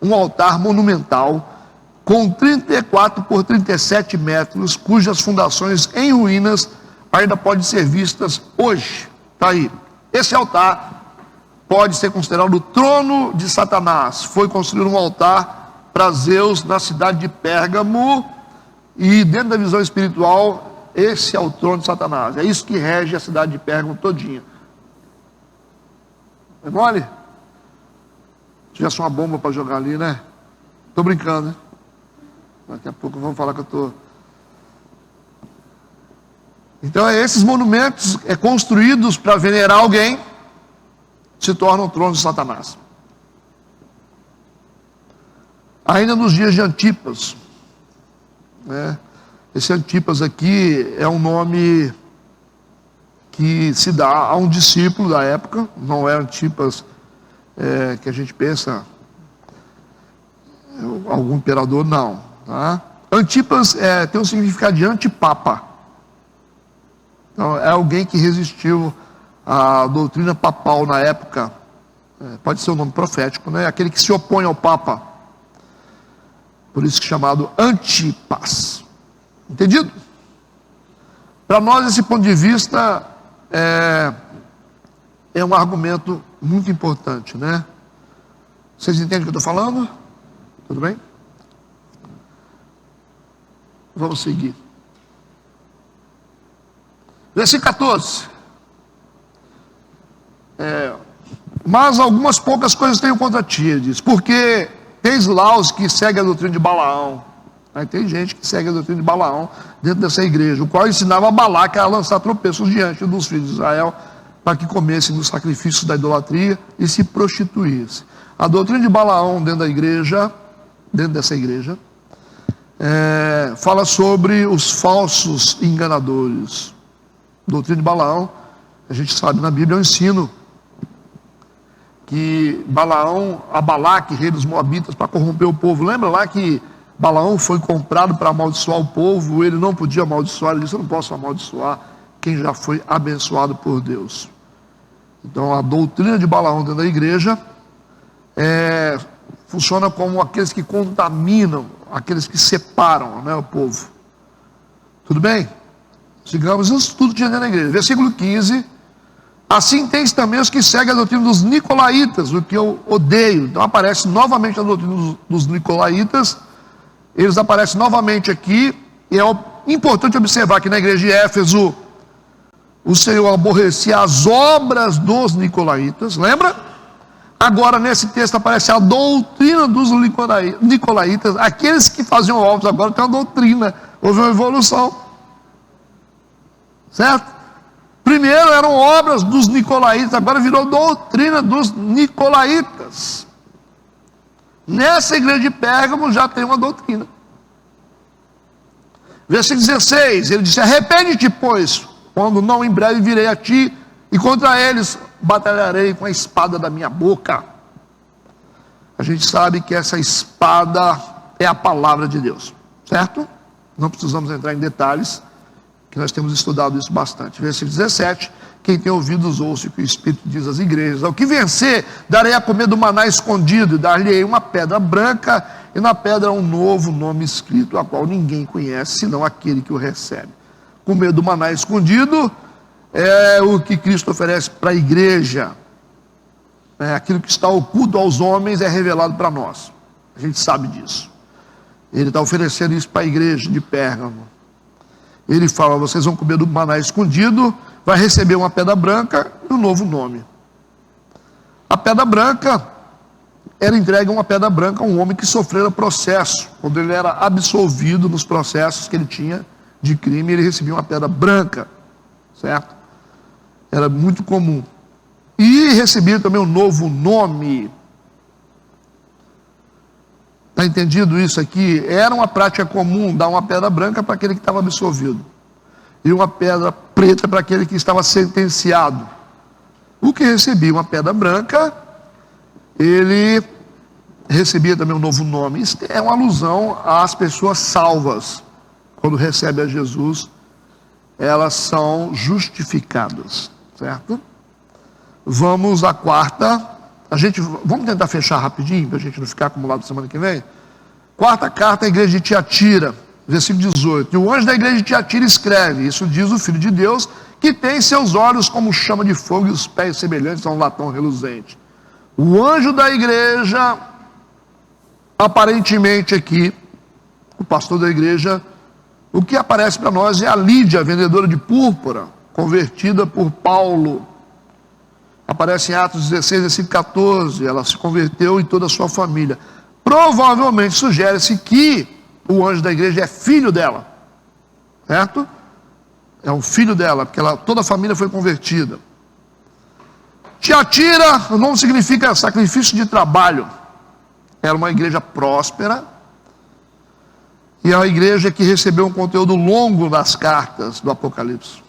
um altar monumental, com 34 por 37 metros, cujas fundações em ruínas ainda podem ser vistas hoje. Está aí. Esse altar pode ser considerado o trono de Satanás. Foi construído um altar para Zeus na cidade de Pérgamo, e dentro da visão espiritual, esse é o trono de Satanás. É isso que rege a cidade de Pérgamo todinha. É mole? Se tivesse uma bomba para jogar ali, né? Estou brincando, né? Daqui a pouco vamos falar que eu estou... Então, esses monumentos construídos para venerar alguém, se tornam o trono de Satanás. Ainda nos dias de Antipas, né? Esse Antipas aqui é um nome que se dá a um discípulo da época, não é Antipas que a gente pensa, algum imperador, não, tá? Antipas tem um significado de antipapa. Então, é alguém que resistiu à doutrina papal na época. Pode ser um nome profético, né? Aquele que se opõe ao Papa. Por isso que é chamado Antipas. Entendido? Para nós, esse ponto de vista é um argumento muito importante, né? Vocês entendem o que eu estou falando? Tudo bem? Vamos seguir. Versículo 14. Mas algumas poucas coisas tenho contra ti, diz, porque tens lá os que seguem a doutrina de Balaão. Aí tem gente que segue a doutrina de Balaão dentro dessa igreja, o qual ensinava a Balaque a lançar tropeços diante dos filhos de Israel, para que comessem dos sacrifícios da idolatria e se prostituíssem. A doutrina de Balaão dentro dessa igreja, fala sobre os falsos enganadores. Doutrina de Balaão, a gente sabe na Bíblia, é um ensino que Balaão, a Balaque, rei dos Moabitas, para corromper o povo. Lembra lá que Balaão foi comprado para amaldiçoar o povo, ele não podia amaldiçoar, ele disse: eu não posso amaldiçoar quem já foi abençoado por Deus. Então a doutrina de Balaão dentro da igreja funciona como aqueles que contaminam, aqueles que separam, né, o povo. Tudo bem? Sigamos, isso tudo tinha dentro da igreja. Versículo 15. Assim tens também os que seguem a doutrina dos nicolaítas, o que eu odeio. Então aparece novamente a doutrina dos nicolaítas. Eles aparecem novamente aqui. E é importante observar que na igreja de Éfeso o Senhor aborrecia as obras dos nicolaítas. Lembra? Agora nesse texto aparece a doutrina dos nicolaítas. Aqueles que faziam obras agora têm uma doutrina. Houve uma evolução. Certo? Primeiro eram obras dos nicolaítas, agora virou doutrina dos nicolaítas. Nessa igreja de Pérgamo já tem uma doutrina. Versículo 16, ele disse: arrepende-te, pois, quando não em breve virei a ti, e contra eles batalharei com a espada da minha boca. A gente sabe que essa espada é a palavra de Deus, certo? Não precisamos entrar em detalhes, que nós temos estudado isso bastante. Versículo 17, quem tem ouvidos ouça o que o Espírito diz às igrejas. Ao que vencer, darei a comer do maná escondido, e dar-lhe uma pedra branca, e na pedra um novo nome escrito, a qual ninguém conhece, senão aquele que o recebe. Comer do maná escondido é o que Cristo oferece para a igreja. Aquilo que está oculto aos homens é revelado para nós. A gente sabe disso. Ele está oferecendo isso para a igreja de Pérgamo. Ele fala: vocês vão comer do maná escondido, vai receber uma pedra branca e um novo nome. A pedra branca era entregue uma pedra branca a um homem que sofrera processo. Quando ele era absolvido nos processos que ele tinha de crime, ele recebia uma pedra branca, certo? Era muito comum. E recebia também um novo nome. Está entendido isso aqui? Era uma prática comum dar uma pedra branca para aquele que estava absolvido, e uma pedra preta para aquele que estava sentenciado. O que recebia uma pedra branca, ele recebia também um novo nome. Isso é uma alusão às pessoas salvas. Quando recebem a Jesus, elas são justificadas, certo? Vamos à quarta. Vamos tentar fechar rapidinho, para a gente não ficar acumulado semana que vem. Quarta carta à igreja de Tiatira, versículo 18. E o anjo da igreja de Tiatira escreve: isso diz o Filho de Deus, que tem seus olhos como chama de fogo e os pés semelhantes a um latão reluzente. O anjo da igreja, aparentemente aqui, o pastor da igreja, o que aparece para nós é a Lídia, vendedora de púrpura, convertida por Paulo. Aparece em Atos 16, versículo 14, ela se converteu e toda a sua família. Provavelmente sugere-se que o anjo da igreja é filho dela, certo? É um filho dela, porque toda a família foi convertida. Tiatira não significa sacrifício de trabalho. Era uma igreja próspera, e é uma igreja que recebeu um conteúdo longo das cartas do Apocalipse.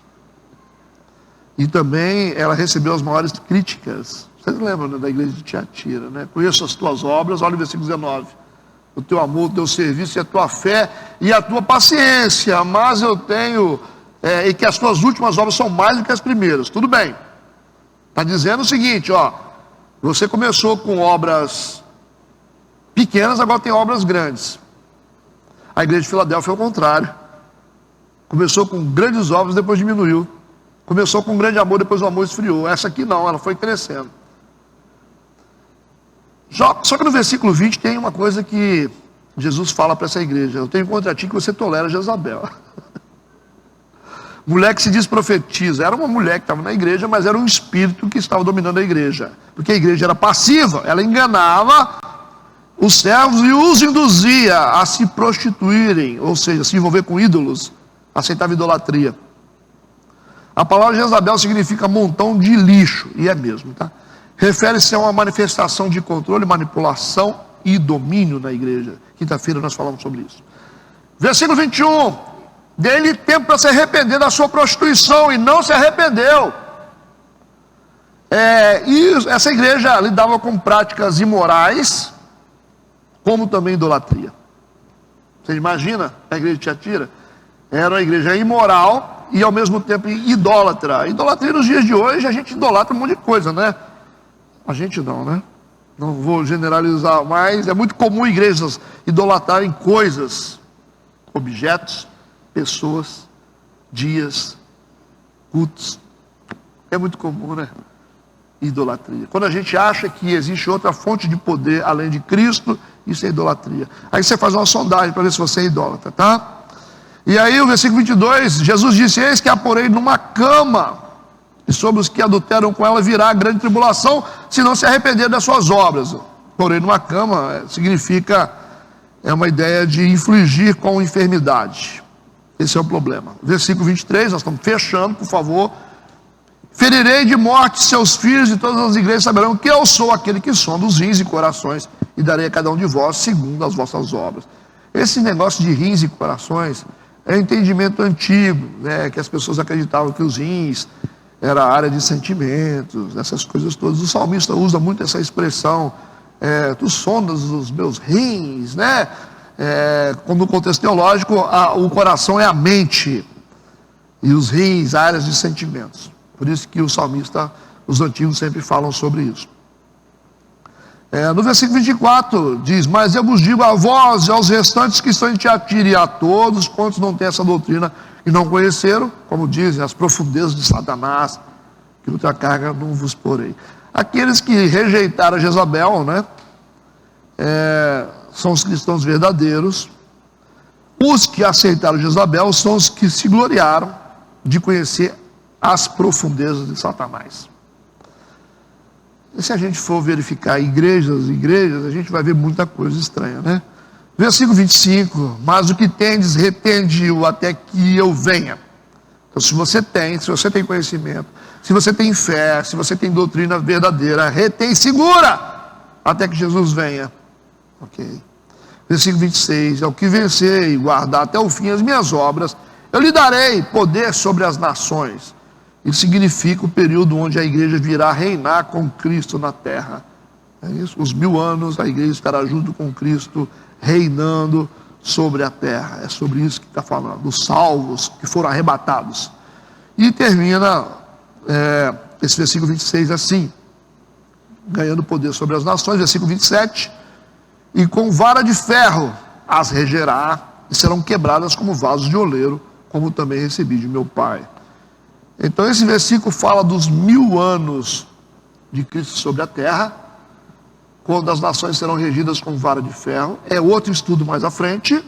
E também ela recebeu as maiores críticas. Vocês lembram, né, da igreja de Tiatira, né? Conheço as tuas obras, olha o versículo 19. o teu amor, o teu serviço, e a tua fé e a tua paciência, mas eu tenho, e que as tuas últimas obras são mais do que as primeiras. Tudo bem. Está dizendo o seguinte, ó, você começou com obras pequenas, agora tem obras grandes. A igreja de Filadélfia é o contrário. Começou com grandes obras, depois diminuiu. Começou com grande amor, depois o amor esfriou. Essa aqui não, ela foi crescendo. Só que no versículo 20 tem uma coisa que Jesus fala para essa igreja: eu tenho contra ti que você tolera Jezabel. Mulher que se diz profetiza. Era uma mulher que estava na igreja, mas era um espírito que estava dominando a igreja. Porque a igreja era passiva, ela enganava os servos e os induzia a se prostituírem, ou seja, se envolver com ídolos, aceitava idolatria. A palavra Jezabel significa montão de lixo, e é mesmo, tá? Refere-se a uma manifestação de controle, manipulação e domínio na igreja. Quinta-feira nós falamos sobre isso. Versículo 21. Dê-lhe tempo para se arrepender da sua prostituição, e não se arrependeu. E essa igreja lidava com práticas imorais, como também idolatria. Você imagina a igreja de Tiatira? Era uma igreja imoral e ao mesmo tempo idólatra. Idolatria nos dias de hoje, a gente idolatra um monte de coisa, né? A gente não, né? Não vou generalizar, mas é muito comum igrejas idolatrarem coisas, objetos, pessoas, dias, cultos. É muito comum, né? Idolatria. Quando a gente acha que existe outra fonte de poder além de Cristo, isso é idolatria. Aí você faz uma sondagem para ver se você é idólatra, tá? E aí o versículo 22, Jesus disse: eis que a porei numa cama, e sobre os que adulteram com ela virá a grande tribulação, se não se arrepender das suas obras. Porém numa cama significa, é uma ideia de infligir com enfermidade. Esse é o problema. Versículo 23, nós estamos fechando, por favor. Ferirei de morte seus filhos, e todas as igrejas saberão que eu sou aquele que sonda os rins e corações, e darei a cada um de vós segundo as vossas obras. Esse negócio de rins e corações é um entendimento antigo, né, que as pessoas acreditavam que os rins era a área de sentimentos, essas coisas todas. O salmista usa muito essa expressão, tu sondas os meus rins, né? Como no contexto teológico, o coração é a mente, e os rins, áreas de sentimentos. Por isso que o salmista, os antigos sempre falam sobre isso. No versículo 24 diz: mas eu vos digo a vós e aos restantes que estão em Tiatira, e a todos quantos não têm essa doutrina e não conheceram, como dizem, as profundezas de Satanás, que outra carga não vos porei. Aqueles que rejeitaram Jezabel, né, são os cristãos verdadeiros. Os que aceitaram Jezabel são os que se gloriaram de conhecer as profundezas de Satanás. E se a gente for verificar igrejas, a gente vai ver muita coisa estranha, né? Versículo 25, mas o que tendes, retende-o até que eu venha. Então se você tem conhecimento, se você tem fé, se você tem doutrina verdadeira, retém, segura, até que Jesus venha. Ok. Versículo 26, ao que vencer e guardar até o fim as minhas obras, eu lhe darei poder sobre as nações. Isso significa o período onde a igreja virá reinar com Cristo na terra. É isso? Os 1000 anos a igreja estará junto com Cristo, reinando sobre a terra. É sobre isso que está falando, dos salvos que foram arrebatados. E termina esse versículo 26 assim: ganhando poder sobre as nações. Versículo 27, e com vara de ferro as regerá, e serão quebradas como vasos de oleiro, como também recebi de meu Pai. Então esse versículo fala dos 1000 anos de Cristo sobre a terra, quando as nações serão regidas com vara de ferro. É outro estudo mais à frente,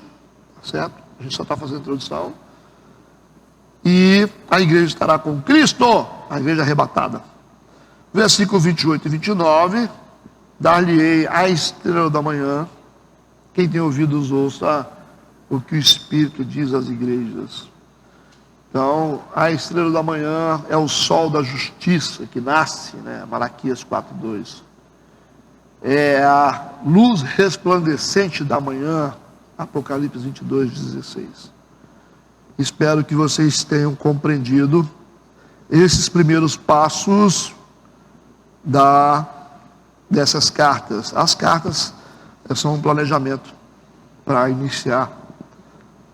certo? A gente só está fazendo a introdução. E a igreja estará com Cristo, a igreja arrebatada. Versículo 28 e 29, dar-lhe-ei a estrela da manhã. Quem tem ouvidos ouça o que o Espírito diz às igrejas. Então, a estrela da manhã é o sol da justiça que nasce, né? Malaquias 4:2. É a luz resplandecente da manhã, Apocalipse 22:16. Espero que vocês tenham compreendido esses primeiros passos dessas cartas. As cartas são um planejamento para iniciar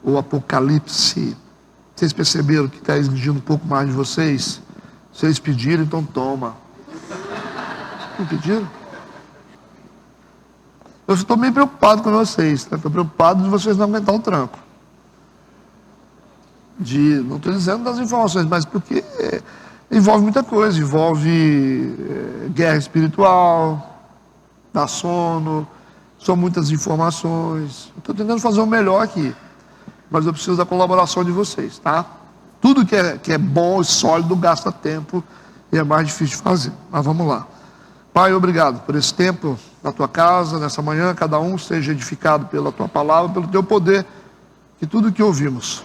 o Apocalipse. Vocês perceberam que está exigindo um pouco mais de vocês? Vocês pediram, então toma. Não pediram? Eu estou meio preocupado com vocês, né? Estou preocupado de vocês não aguentar o tranco. Não estou dizendo das informações, mas porque envolve muita coisa. Envolve guerra espiritual, dá sono, são muitas informações. Estou tentando fazer o melhor aqui, mas eu preciso da colaboração de vocês, tá? Tudo que é bom e sólido gasta tempo e é mais difícil de fazer. Mas vamos lá. Pai, obrigado por esse tempo na tua casa, nessa manhã, cada um seja edificado pela tua palavra, pelo teu poder, que tudo que ouvimos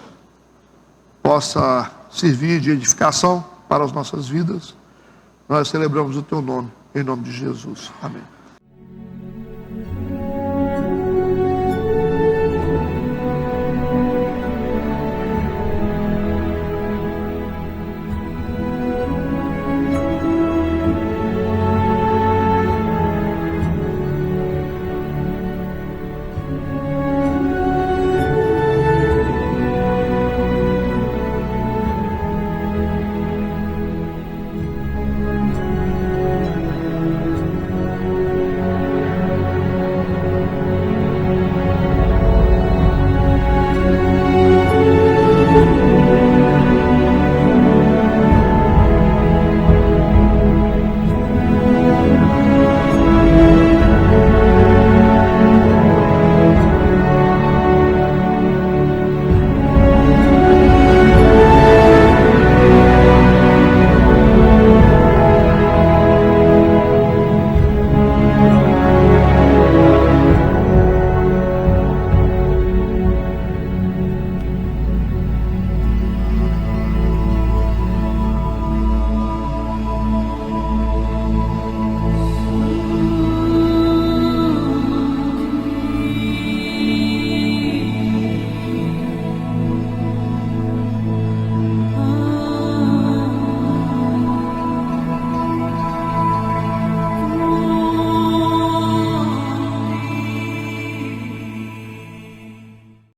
possa servir de edificação para as nossas vidas. Nós celebramos o teu nome, em nome de Jesus. Amém.